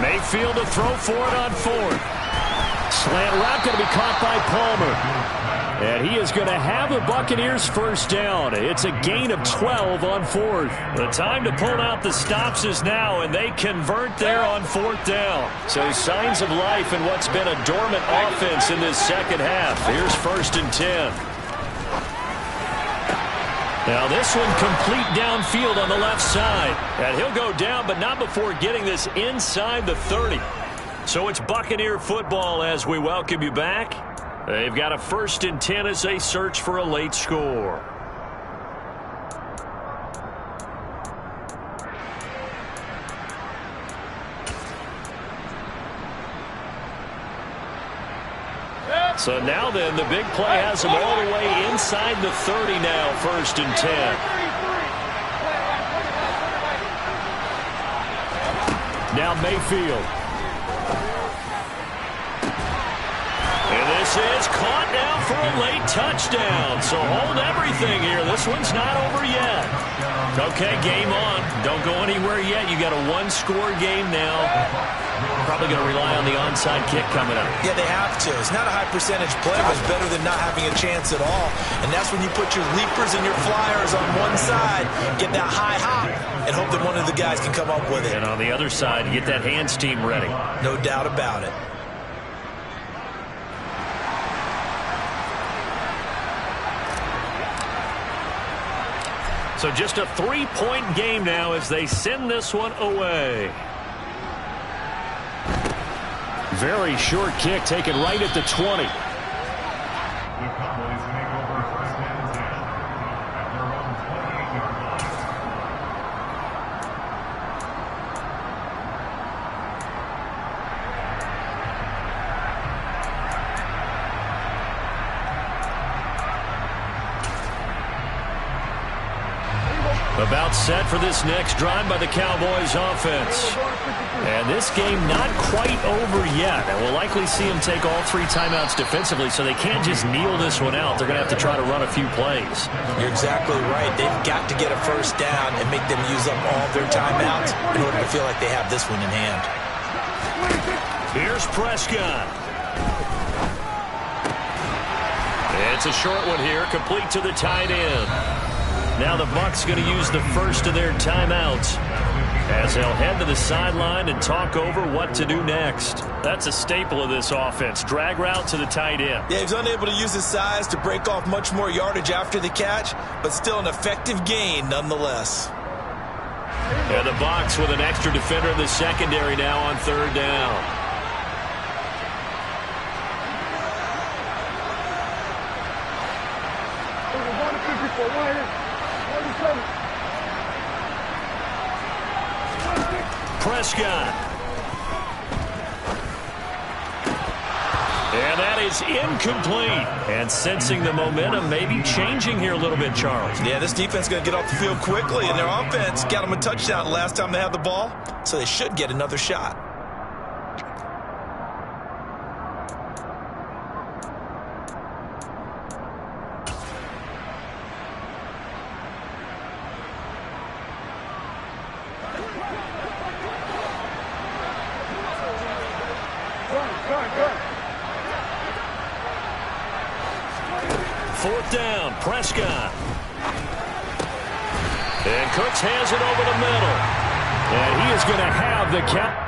Mayfield to throw for it on 4th. Slant route going to be caught by Palmer. And he is going to have the Buccaneers first down. It's a gain of 12 on 4th. The time to pull out the stops is now, and they convert there on 4th down. So signs of life in what's been a dormant offense in this second half. Here's 1st and 10. Now this one complete downfield on the left side. And he'll go down, but not before getting this inside the 30. So it's Buccaneer football as we welcome you back. They've got a 1st and 10 as they search for a late score. So now then, the big play has them all the way inside the 30 now, 1st and 10. Now Mayfield. And this is caught now for a late touchdown. So hold everything here. This one's not over yet. Okay, game on. Don't go anywhere yet. You got a one-score game now. Probably going to rely on the onside kick coming up. Yeah, they have to. It's not a high percentage play, but it's better than not having a chance at all. And that's when you put your leapers and your flyers on one side, get that high hop, and hope that one of the guys can come up with it. And on the other side, you get that hands team ready. No doubt about it. So just a 3-point game now as they send this one away. Very short kick taken right at the 20. The Cowboys make over first and 10 at their own 28-yard line. About set for this next drive by the Cowboys offense. And this game not quite over yet. And we'll likely see them take all 3 timeouts defensively, so they can't just kneel this one out. They're going to have to try to run a few plays. You're exactly right. They've got to get a first down and make them use up all of their timeouts in order to feel like they have this one in hand. Here's Prescott. It's a short one here, complete to the tight end. Now the Bucs going to use the first of their timeouts as they'll head to the sideline and talk over what to do next. That's a staple of this offense. Drag route to the tight end. Yeah, he's unable to use his size to break off much more yardage after the catch, but still an effective gain nonetheless. And the Bucs with an extra defender in the secondary now on third down. Prescott. And that is incomplete. And sensing the momentum maybe changing here a little bit, Charles. Yeah, this defense is going to get off the field quickly, and their offense got them a touchdown last time they had the ball, so they should get another shot. Fourth down, Prescott. And Cooks has it over the middle. And he is going to have the count.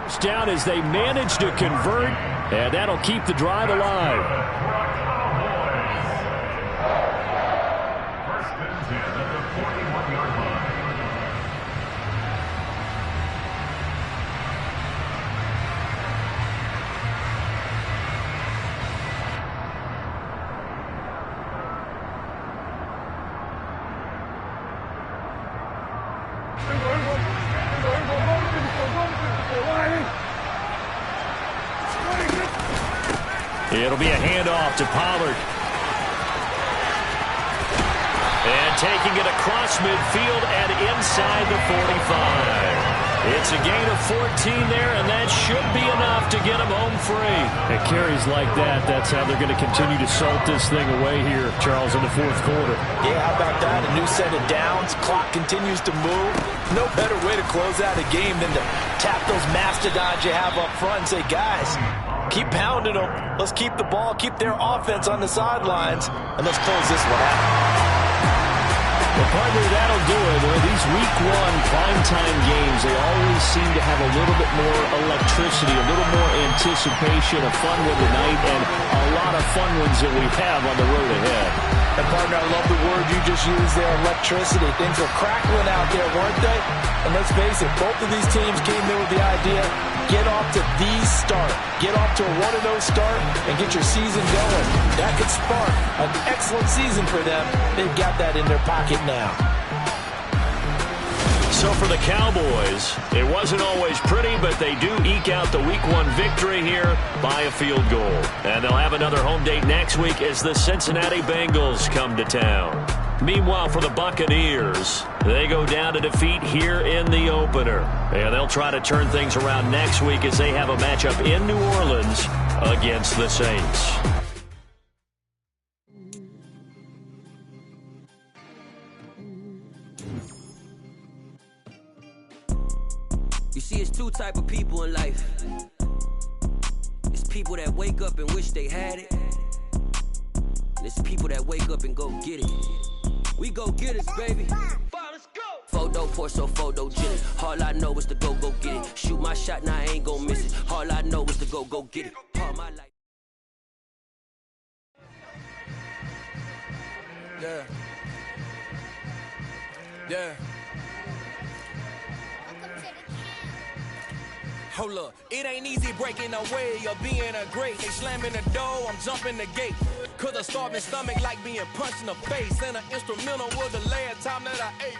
First down as they manage to convert, and that'll keep the drive alive. First and 10 at the 41-yard line. It'll be a handoff to Pollard. And taking it across midfield and inside the 45. It's a gain of 14 there, and that should be enough to get him home free. It carries like that. That's how they're going to continue to salt this thing away here, Charles, in the fourth quarter. Yeah, how about that? A new set of downs. Clock continues to move. No better way to close out a game than to tap those mastodons you have up front and say, guys, keep pounding them. Let's keep the ball, keep their offense on the sidelines, and let's close this one out. Well, partner, that'll do it. These week one primetime games, they always seem to have a little bit more electricity, a little more anticipation, a fun one tonight, and a lot of fun ones that we have on the road ahead. And, partner, I love the word you just used there, electricity. Things are crackling out there, weren't they? And let's face it, both of these teams came in with the idea, get off to the start. Get off to a 1-0 start and get your season going. That could spark an excellent season for them. They've got that in their pocket now. So for the Cowboys, it wasn't always pretty, but they do eke out the week one victory here by a field goal. And they'll have another home date next week as the Cincinnati Bengals come to town. Meanwhile, for the Buccaneers, they go down to defeat here in the opener. And they'll try to turn things around next week as they have a matchup in New Orleans against the Saints. You see, it's two type of people in life. It's people that wake up and wish they had it. And it's people that wake up and go get it. We go get it, baby. Let's go. Photo Porsche, photogenic. All I know is to go get it. Shoot my shot, now I ain't gon' miss it. All I know is to go get it. All my life. Yeah. Yeah. Hold up, it ain't easy breaking away or being a great. They slamming the door, I'm jumping the gate. Cause a starving stomach like being punched in the face. And an instrumental was the last time that I ate.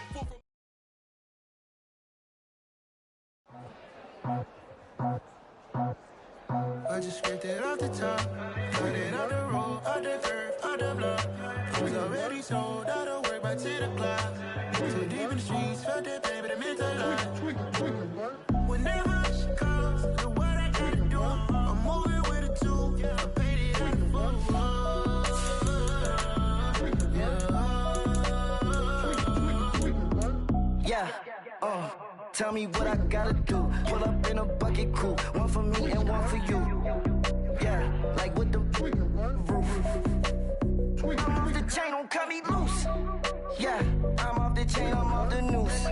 I just scraped it off the top, cut it out the road, out the curve, out the block. I was already sold out of work by 10 o'clock. Too deep in the streets, felt that baby, that meant a lot. Whenever she calls, do what I gotta do. I'm moving with a two, I paid it out the full. Yeah, tell me what I gotta do. Pull up in a bucket crew, one for me and one for you. Yeah, like with the roof. I'm off the chain, don't cut me loose. Yeah, I'm off the chain, I'm off the noose.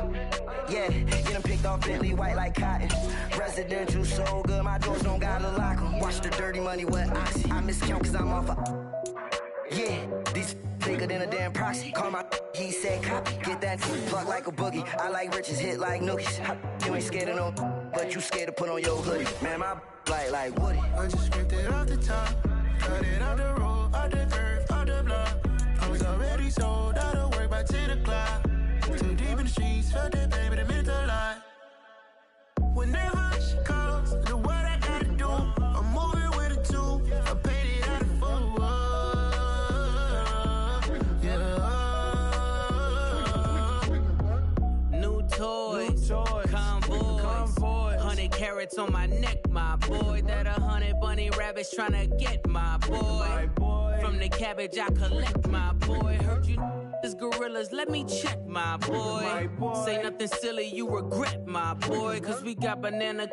Yeah, get them picked off Bentley, white like cotton. Residential so good, my doors don't gotta lock them. Watch the dirty money with oxy. I miscount cause I'm off yeah, these bigger than a damn proxy. Call my he said copy. Get that fuck like a boogie. I like riches, hit like nookies. You ain't scared of no, but you scared to put on your hoodie. Man, my like Woody. I just scraped it off the top, cut it out the road, out the curve, out the block. I was already sold out of work by 10 o'clock. Too deep in the streets, felt that baby, that meant a lot. Whenever she calls, do what I gotta do. I'm moving with a two, I paid it out of full. Yeah. New toys, convoys, 100 carats on my neck, my boy. That 100 bunny rabbits tryna get my boy. From the cabbage I collect, my boy. Heard you is gorillas, let me check, my boy. Say nothing silly, you regret, my boy. Cause we got banana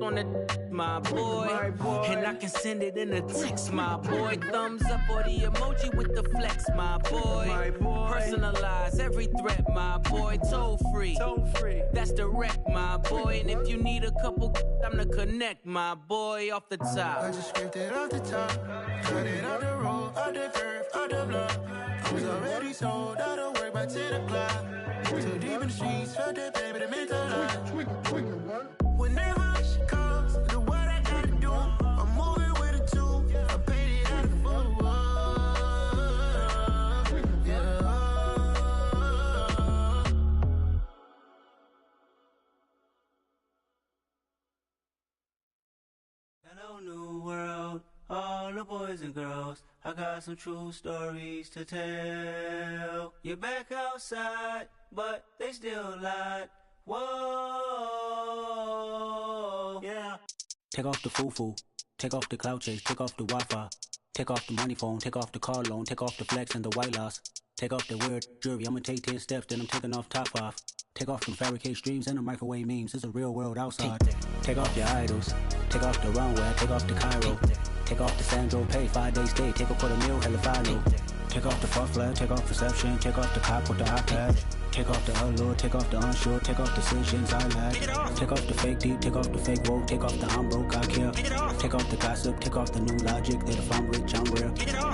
on the my boy. And I can send it in a text, my boy. Thumbs up or the emoji with the flex, my boy. Personalize every threat, my boy. Toll free. That's direct, my boy. And if you need a couple, I'm the connect, my boy. Off the top. I just scraped it off the top, cut it out the road, out the curve, out the block. I was already sold out of work by 10 o'clock. Too deep in the streets, felt that baby, that meant a lot. Whenever she calls, do what I gotta do. I'm moving with a two, I paid it out of the fool. Yeah. Hello, new world, all the boys and girls. I got some true stories to tell. You're back outside, but they still lied. Whoa, yeah. Take off the foo-foo, take off the cloud chase, take off the Wi-Fi, take off the money phone, take off the car loan, take off the flex and the white loss. Take off the weird jewelry, I'ma take 10 steps, then I'm taking off top 5. Take off them fabricated streams and the microwave memes, it's a real world outside. Take off your idols, take off the runway, take off the Cairo. Take off the Sandro pay, 5-day stay, take a $250,000, hella final. Take off the fuck flag, take off reception, take off the cop with the iPad. Take off the allure, take off the unsure, take off decisions I lack. Take off the fake deep, take off the fake woke, take off the I'm broke, I care. Take off the gossip, take off the new logic that if I'm rich, I'm rare.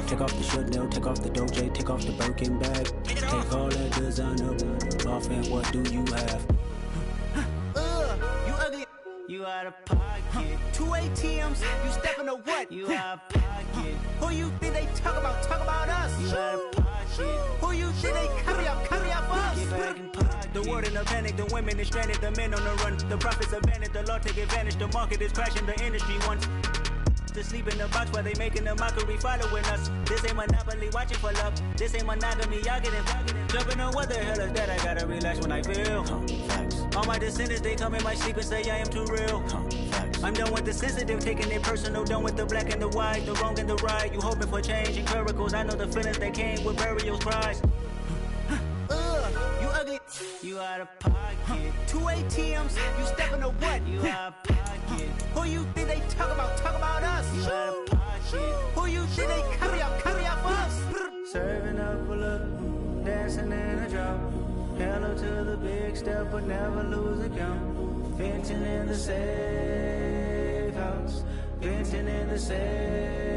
Take off the Chanel, take off the Doja, take off the Birkin bag. Take all that designer off and what do you have? You ugly. You out of pocket. 2 ATMs, you stepping to what? You out of pocket. Who you think they talk about? Talk about us. You out of pocket. Who you think they carry up for us? Get back in pocket. The world in a panic, the women is stranded, the men on the run. The profits abandoned, the law take advantage. The market is crashing, the industry wants to sleep in the box while they making a mockery following us. This ain't Monopoly, watching for love. This ain't monogamy, y'all getting jumping on what the hell is that? I gotta relax when I feel. All my descendants, they come in my sleep and say I am too real. I'm done with the sensitive, taking it personal. Done with the black and the white, the wrong and the right. You hoping for change and miracles. I know the feelings that came with burial cries. You ugly. You out of pocket. 2 ATMs, you stepping to what? You out of pocket. Who you think they talk about? Talk about us. You out of pocket. Who you think they carry up for us? Serving up a look, dancing in a drop. Hello to the big step, but never lose a count. Venting in the safe house. Venting in the safe.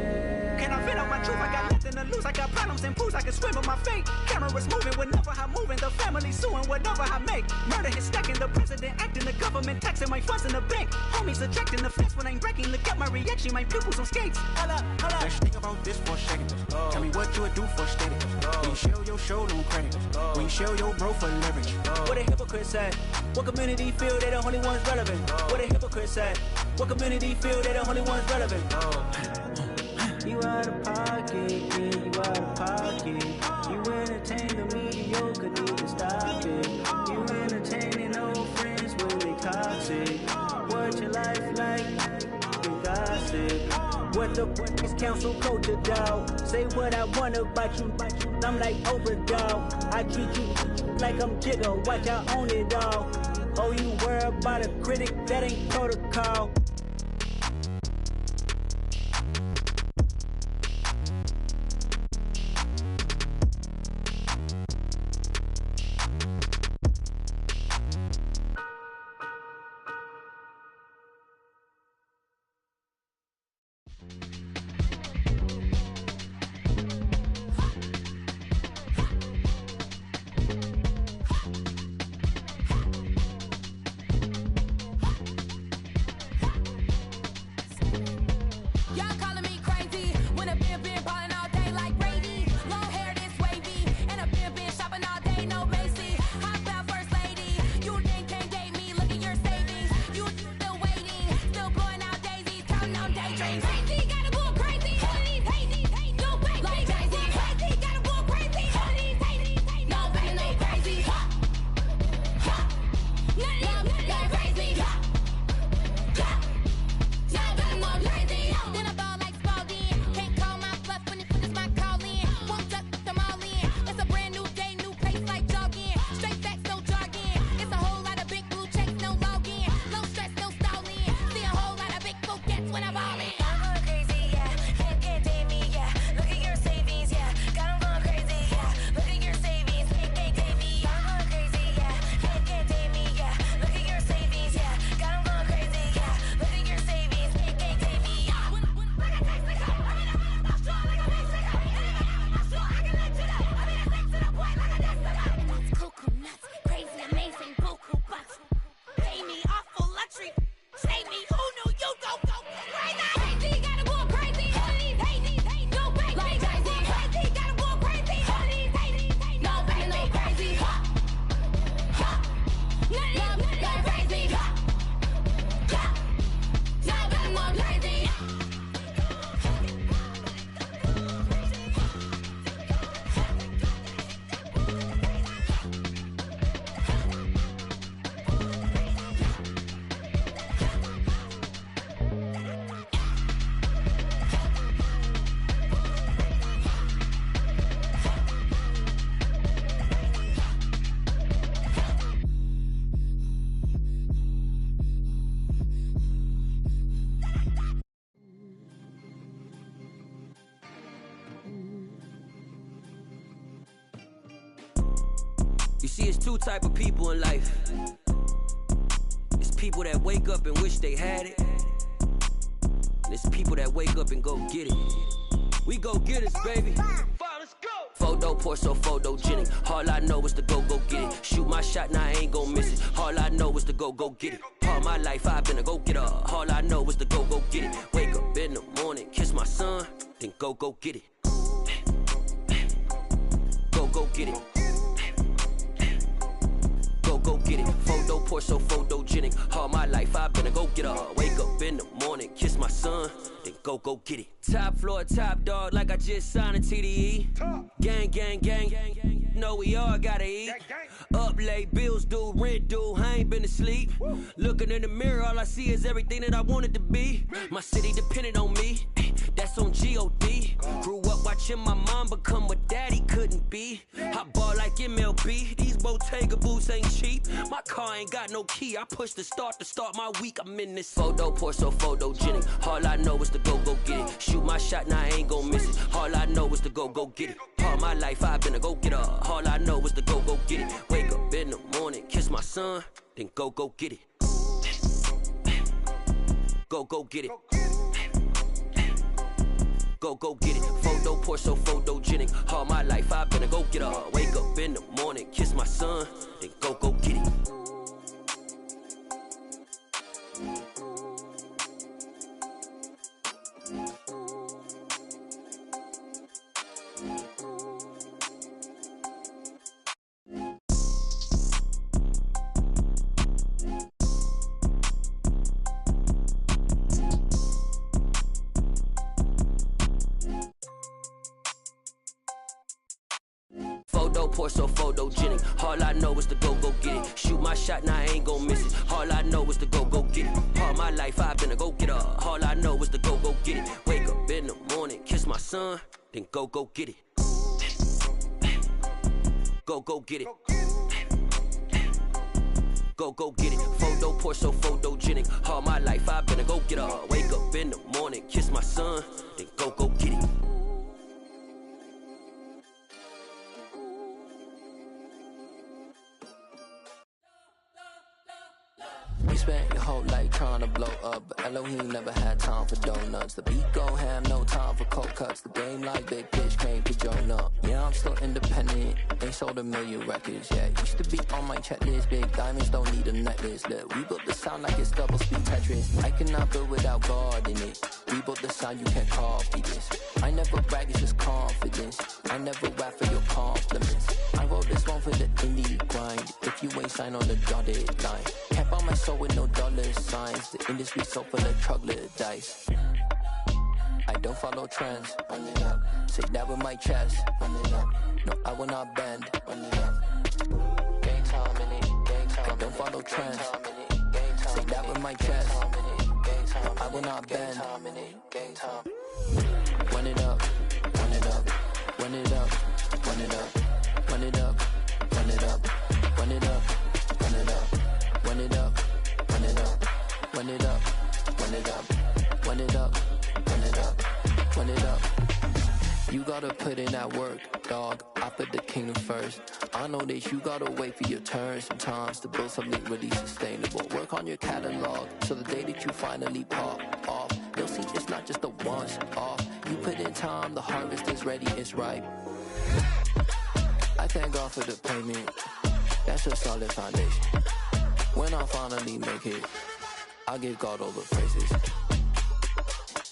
Can I vent out my truth? I got nothing to lose. I got problems and pools. I can swim with my fate. Cameras moving whenever I'm moving. The family suing whatever I make. Murder is stacking. The president acting. The government taxing my funds in the bank. Homies attracting the fence when I'm breaking. Look at my reaction. My pupils on skates. Holla, holla. Let's think about this for a second. Tell me what you would do for steady. When you show your show, no credit. When you show your bro for leverage. What a hypocrite said. What community feel they the only ones relevant? What a hypocrite said. What community feel they the only ones relevant? You out of pocket, yeah, you out of pocket. You entertain the mediocre, need to stop it. You entertaining old friends when they toxic. What your life like? You gossip. What the is council culture, dog? Say what I want about you. I'm like Oprah, dog. I treat you like I'm Jigga. Watch I own it all. Oh, you worry about a critic? That ain't protocol. see, it's two type of people in life. It's people that wake up and wish they had it. And it's people that wake up and go get it. We go get it, baby. Let's go. Photo pour so photogenic. All I know is to go get it. Shoot my shot, now I ain't gon' miss it. All I know is to go get it. All my life I've been a go getter. All I know is to go get it. Wake up in the morning, kiss my son, then go get it. Go get it. Go get it. Photo pour so photogenic. All my life I've been a go getter. Wake up in the morning, kiss my son, then go get it. Top floor, top dog, like I just signed a TDE. Gang, gang, gang, gang. Know we all gotta eat. Up late, bills due, rent due. I ain't been asleep. Looking in the mirror, all I see is everything that I wanted to be. My city depended on me. That's on G.O.D. Grew up watching my mom become what daddy couldn't be. I ball like MLB. These Bottega boots ain't cheap. My car ain't got no key. I push the start to start my week. I'm in this photo pour so photogenic. All I know is to go get it. Shoot my shot, now I ain't gon' miss it. All I know is to go get it. All my life I've been a go getter. All I know is to go get it. Wake up in the morning, kiss my son, then go get it. Go get it. Go get it. Photo pour so photogenic. All my life I've been a go getter. Wake up in the morning, kiss my son, then go get it. Photo pour so photogenic. All I know is to go get it. Shoot my shot, now I ain't gon' miss it. All I know is to go get it. All my life I've been a go getter. All I know is to go get it. Wake up in the morning, kiss my son, then go get it. Go get it. Go get it. Photo pour so photogenic. All my life I've been a go getter. Wake up in the morning, kiss my son, then go get it. You spent your whole life trying to blow up, but Elohim never had time for donuts. The beat go ham, no time for cold cuts. The game like big bitch came to join up. Yeah, I'm still independent, ain't sold 1 million records yet. Used to be on my checklist, big diamonds don't need a necklace. Look, we built the sound like it's double speed Tetris. I cannot build without God in it. We built the sound, you can't copy this. I never brag, it's just confidence. I never rap for your compliments. I wrote this one for the indie grind. If you ain't signed on the dotted line, can't buy my soul with no dollar signs. The industry so full of troglodytes. I don't follow trends. Say that with my chest. No, I will not bend. Gang time in it. I don't follow trends. Say that with my chest. No, I will not bend. Gang time. Run it up. Run it up. Run it up. Run it up. Run it up. Run it up. Run it up. Run it up. Run it up. Run it up. Run it up. Run it up. Run it up. Run it up. Run it up. You gotta put in that work, dog. I put the kingdom first. I know that you gotta wait for your turn sometimes to build something really sustainable. Work on your catalog, so the day that you finally pop off, you'll see it's not just a once off. You put in time, the harvest is ready, it's ripe. I thank God for the payment. That's a solid foundation. When I finally make it, I'll give God all the praises.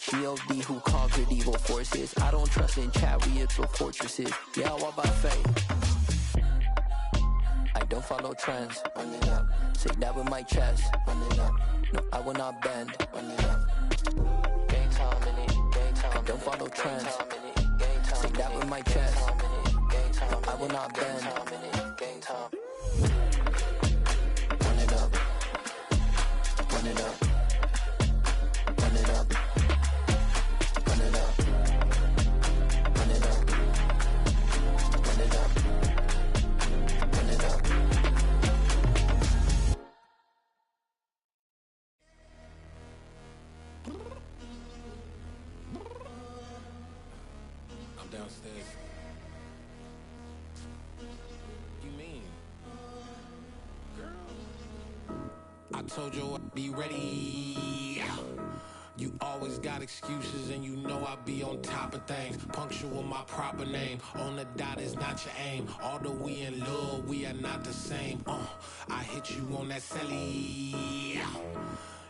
G.O.D. who conquered evil forces. I don't trust in chariots or fortresses. Yeah, I walk by faith. I don't follow trends. Say that with my chest. No, I will not bend. Gang time in it. I don't follow trends. Say that with my chest. No, I will not bend. Gang time. Run it up. Run it up. Run it up. Run it up. Run it up. Run it up. Run it up. I'm downstairs. You mean? told you I'd be ready. You always got excuses and you know I be on top of things. Punctual my proper name. On the dot is not your aim. Although we in love, we are not the same. I hit you on that celly.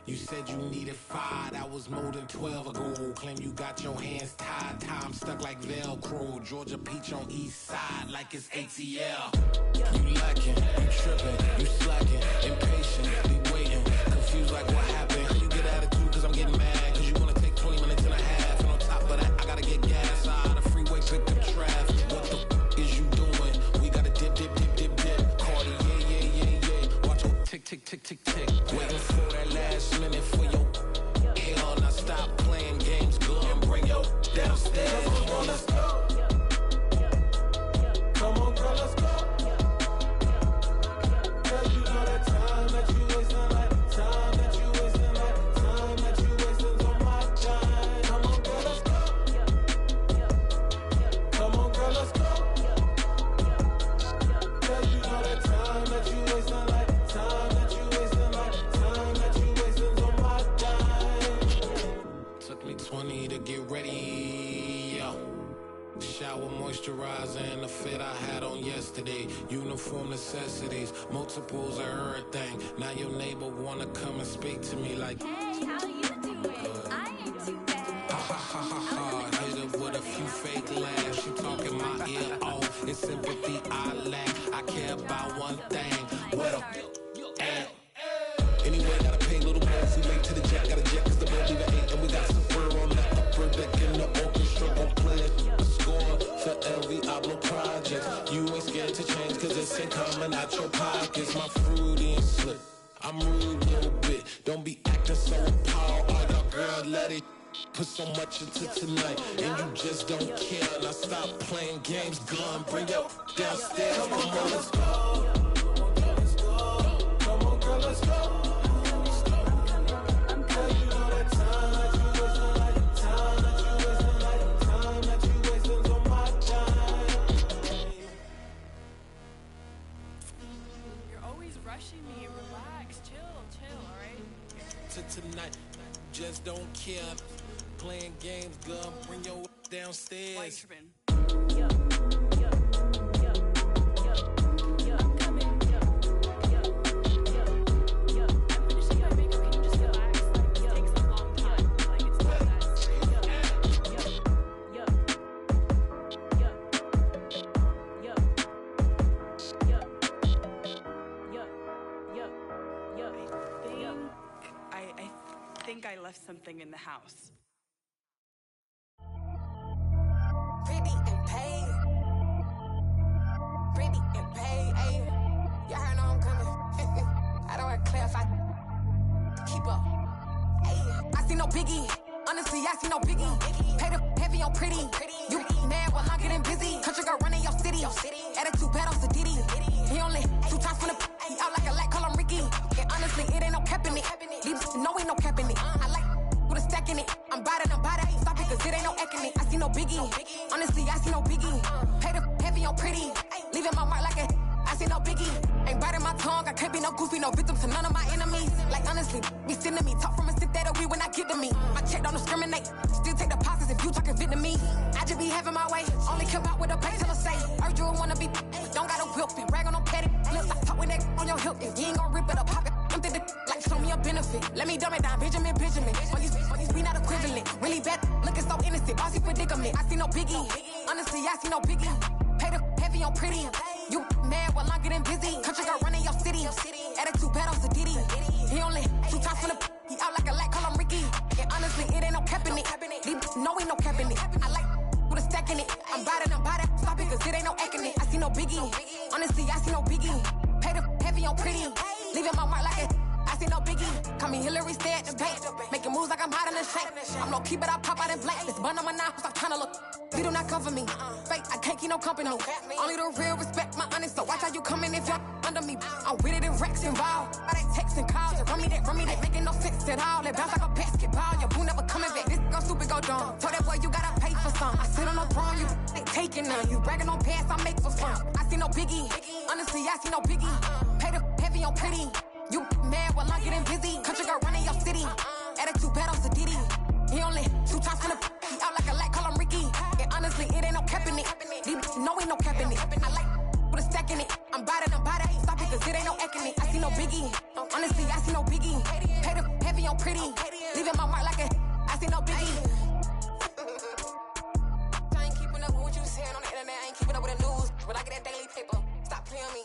You said you needed 5, that was more than 12 ago. Claim you got your hands tied, time stuck like Velcro. Georgia peach on east side like it's ATL. You lacking, you tripping, you slacking, impatient, be waiting, confused like what happened. How you get attitude cause I'm getting mad, cause you wanna take 20 minutes and a half. And on top of that, I gotta get gas out of the freeway, pick up traffic. What the is you doing? We gotta dip, Cardi, yeah. Watch your tick, waiting for that last minute for your hell. Now stop playing games, go and bring your downstairs. Come on, let's go. Come on, girl, let's go. Girl, you know that time that you wasting, like time that you wasting, like time that you wasting on my time. Come on, girl, let's go. Come on, girl, let's go. Girl, you know that time that you wasting, like time that you wasting, like time that you wasting on my time. Took me 20 to get ready, yo. Shower, moisturizer, and the fit I had on yesterday. Uniform necessities, multiples of everything. Now your neighbor wanna come and speak to me like, hey, how you doing? I ain't too bad. Ha. Hit her with a few fake laughs. She talking my ear off. It's sympathy I lack. I care about one thing. What up? Anyway, gotta pay a little more. If we late to the jet, gotta jet cause the boat leave at 8. And we got some fur on the upper deck in the orchestra. Gon' play a score for every album project. You ain't scared to change cause it's ain't coming out your pockets. My fruity and slip. I'm rude a little bit. Don't be acting so appalled. All y'all girl, let it put so much into tonight. And you just don't care. Now stop playing games, gun. Bring your downstairs. Come on, girl, let's go. Come on, girl, let's go. Rushing me. Relax, chill, alright? Tonight, just don't care. Playing games, girl, bring your downstairs. Why you tripping? I'm coming. I'm finishing my makeup. Can you just relax? Like, it takes a long time. Like, it's not that I think I left something in the house. Pretty and paid, ayy. Y'all heard know I'm coming. I don't want to clarify. Keep up, ayy. I see no biggie. Honestly, I see no biggie. Pay the heavy on pretty. You mad while I'm getting busy. Country girl running your city. Attitude bad on Sadiddy. He only 2 times from the he out like a light, call him Ricky. And honestly, it ain't no cap in it. These know ain't no cap in it. I like with a stack in it. I'm bout it. Stop it, cause it ain't no acting it. I see no biggie. Honestly, I see no biggie. Pay the heavy on pretty. Leaving my mark like a I see no biggie. Ain't biting my tongue. I can't be no goofy, no victim to none of my enemies. Like honestly, be sending me talk from a sip that we when I get to me. My check don't discriminate. Still take deposits if you talking Vietnamese. I just be having my way. Only come out with a pay till I say. Urge you wanna be. Don't gotta whip it. Rag on no petty. Lips I talk with that on your hip. If you ain't gon' rip it up, pop it. Empty the like show me a benefit. Let me dumb it down, Benjamin. We not equivalent. Really bad, looking so innocent. Bossy predicament. I see no biggie. Honestly, I see no biggie. Pay the heavy on pretty. You mad while I'm getting busy. Country girl running your city. Attitude bad on Sadiddy. He only 2 times from the he out like a light, call him Ricky. And honestly, it ain't no cap in it. These know ain't no cap in it. I like with a stack in it. I'm bout it. Stop it, cause it ain't no acting it. I see no biggie. Honestly, I see no biggie. Pay the heavy on pretty. Leaving my mark like a I see no biggie. Call me Hillary, stay at the bank. Making moves like I'm hot in the shank. I'm low key, but I pop out in blank. This bun on my knife, stop trying to look. You do not cover me. Fake, I can't keep no company. Only the real respect my honest. So watch how you coming if y'all under me. I'm with it and Rex involved. I they texting calls. Run me that. Making no sense at all. It bounce like a basketball. Your boo never coming back. This go stupid, go dumb. Told that boy you gotta pay for some. I sit on no throne, you ain't taking none. You bragging on pants, I make for fun. I see no biggie. Honestly, I see no biggie. Pay the heavy on pretty. You mad while I'm getting busy. Country girl running your city. Attitude bad on Sadidi. He only 2 times from the he out like a light, call him Ricky. And honestly, it ain't no cap in it. These know ain't no cap in it. I like with a stack in it. I'm bad it, stop it, cause it ain't no eck in it. I see no biggie. Honestly, I see no biggie. Pay the heavy on pretty. Leaving my mark like a I see no biggie. I ain't keeping up with what you saying on the internet. I ain't keeping up with the news. But I get that daily paper. Stop playing me.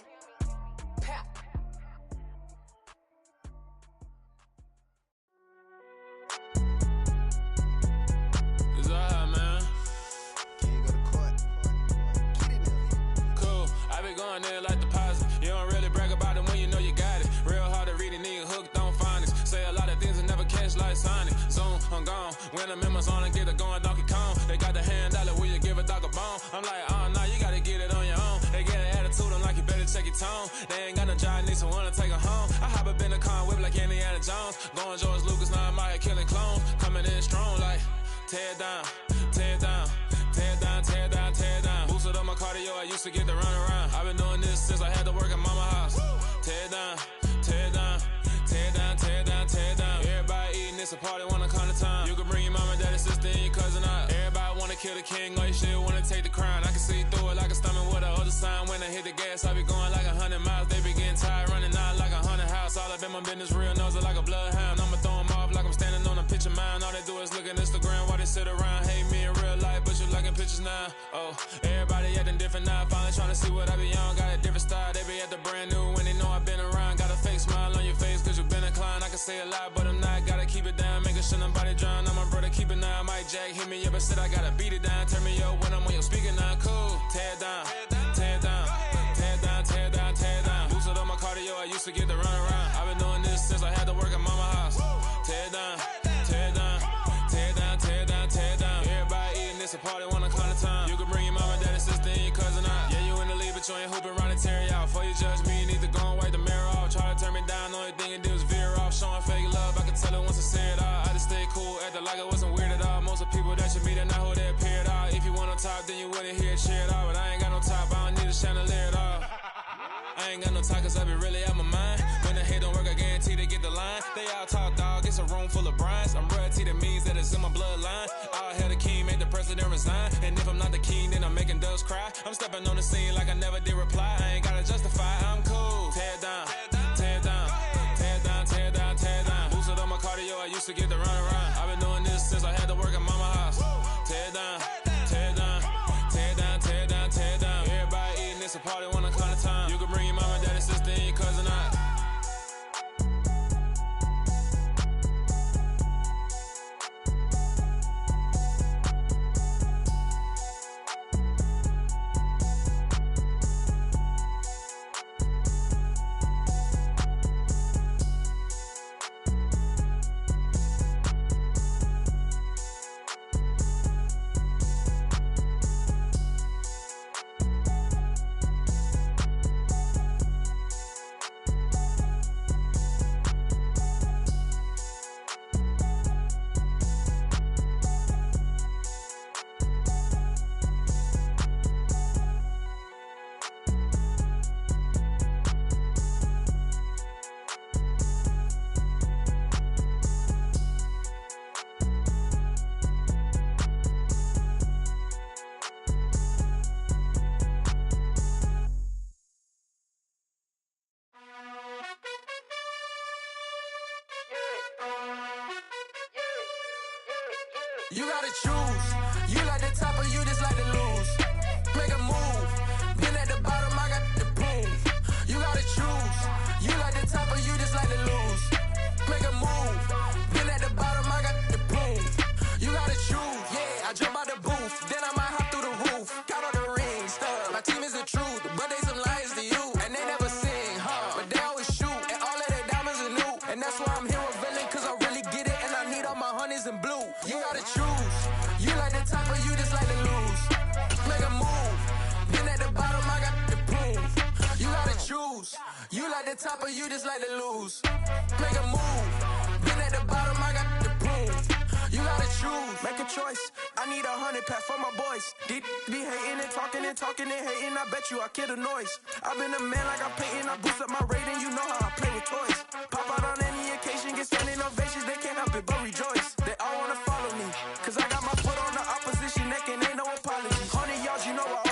Pap. It's alright, man. Can you go to court? Get it now. Cool. I been going there like deposit. You don't really brag about it when you know you got it. Real hard to read it, nigga hooked on finance. Say a lot of things and never catch like Sonic. Zoom, I'm gone. When the members on and get it going Donkey Kong. They got the hand dollar, will you give a dog a bone? I'm like, oh, nah, you gotta get it on your own. They get an attitude, I'm like, you better check your tone. They ain't got no job, need someone to take her home. I hop up in the car and whip like Indiana Jones. Going George Lucas, now I'm out here killing clones. Coming in strong like, tear down, tear down, tear down, tear down, tear down. Boosted up my cardio, I used to get to run around. I've been doing this since I had to work at mama house. Tear down, tear down, tear down, tear down, tear down. Everybody eating, it's a party, wanna come to time. You can bring your mama, daddy, sister, and your cousin out. Everybody wanna kill the king, or you shit wanna take the crown. I can see through it like a stomach with a other sign. When I hit the gas, I be going like 100 miles. They be getting tired, running out like 100 house. All up in my business, real nose like a bloodhound. I'ma throw 'em off like I'm standing on a picture mound. All they do is look at Instagram while they sit around. Hate me in real life, but you liking pictures now. Oh, everybody acting different now. Finally trying to see what I be on. Got a different style, they be at the brand new when they know I've been around. Got a fake smile on your face cause you been inclined. I can say a lot, but I'm not. Gotta keep it down, making sure nobody drown. I'm my brother, keep it now. Mike Jack hit me up and said I gotta beat it down. Turn me up when I'm on your speaker now. Cool, tear down, tear down, tear down, tear down, tear down. Boosted up my cardio, I used to get to run around. I've been doing this since I had to work at mama house. Tear down, tear down, tear down, tear down, tear down. Everybody eating, it's a party, wanna come to time. You can bring your mama, daddy, sister, and your cousin out. Yeah, you in the league, but you ain't hooping around and tear out. Before you judge me, you need to go and wipe the mirror off. Try to turn me down, only thing you did was veer off. Showing fake love, I can tell it once I say it all. I just stay cool, acting like I wasn't weird at all. Most of the people that you meet are not who they appear at all. If you want on top, then you wouldn't hear it cheer at all. But I ain't got no top, I don't need a chandelier at all. I ain't got no talk cause I be really out my mind. When the hit don't work, I guarantee they get the line. They all talk, dog, it's a room full of Bryans. I'm royalty, that means that it's in my bloodline. All hell the king, made the president resign. And if I'm not the king, then I'm making doves cry. I'm stepping on the scene like I never did reply. I ain't gotta justify, I'm cool. Tear down, tear down, tear down, tear down, tear down. Boosted up my cardio, I used to get to run around. I've been doing this since I had to work at mama house. Tear down, tear down, tear down, tear down, tear down. Everybody eating, it's a party, wanna come to time. You can bring your mama, daddy, sister, and your cousin out. You gotta choose. You like the top or you just like to lose. Make a move. Been at the bottom, I got the prove. You gotta choose. You like the top or you just like to lose. Make a move. Been at the bottom, I got the prove. You gotta choose. Yeah, I jump out the booth. Then I might hop through the roof. Count on the rings. My team is the truth, but they some liars to you. And they never sing, huh? But they always shoot. And all of their diamonds are new. And that's why I'm here revealing, cause I really get it. And I need all my honeys in blue. You gotta choose. You like the top or you just like to lose. Make a move. Been at the bottom, I got the proof. You gotta choose. You like the top or you just like to lose. Make a move. Been at the bottom, I got the proof. You gotta choose. Make a choice. I need 100 pack for my boys. Deep be hating and talking and talking and hating. I bet you I kill the noise. I've been a man like I'm Peyton. I boost up my rating. You know how I play with toys. Pop out on any occasion, get standing ovations. They can't help it but rejoice. They all wanna follow me, cause I got my foot on the opposition neck and ain't no apology. 100 yards, you know I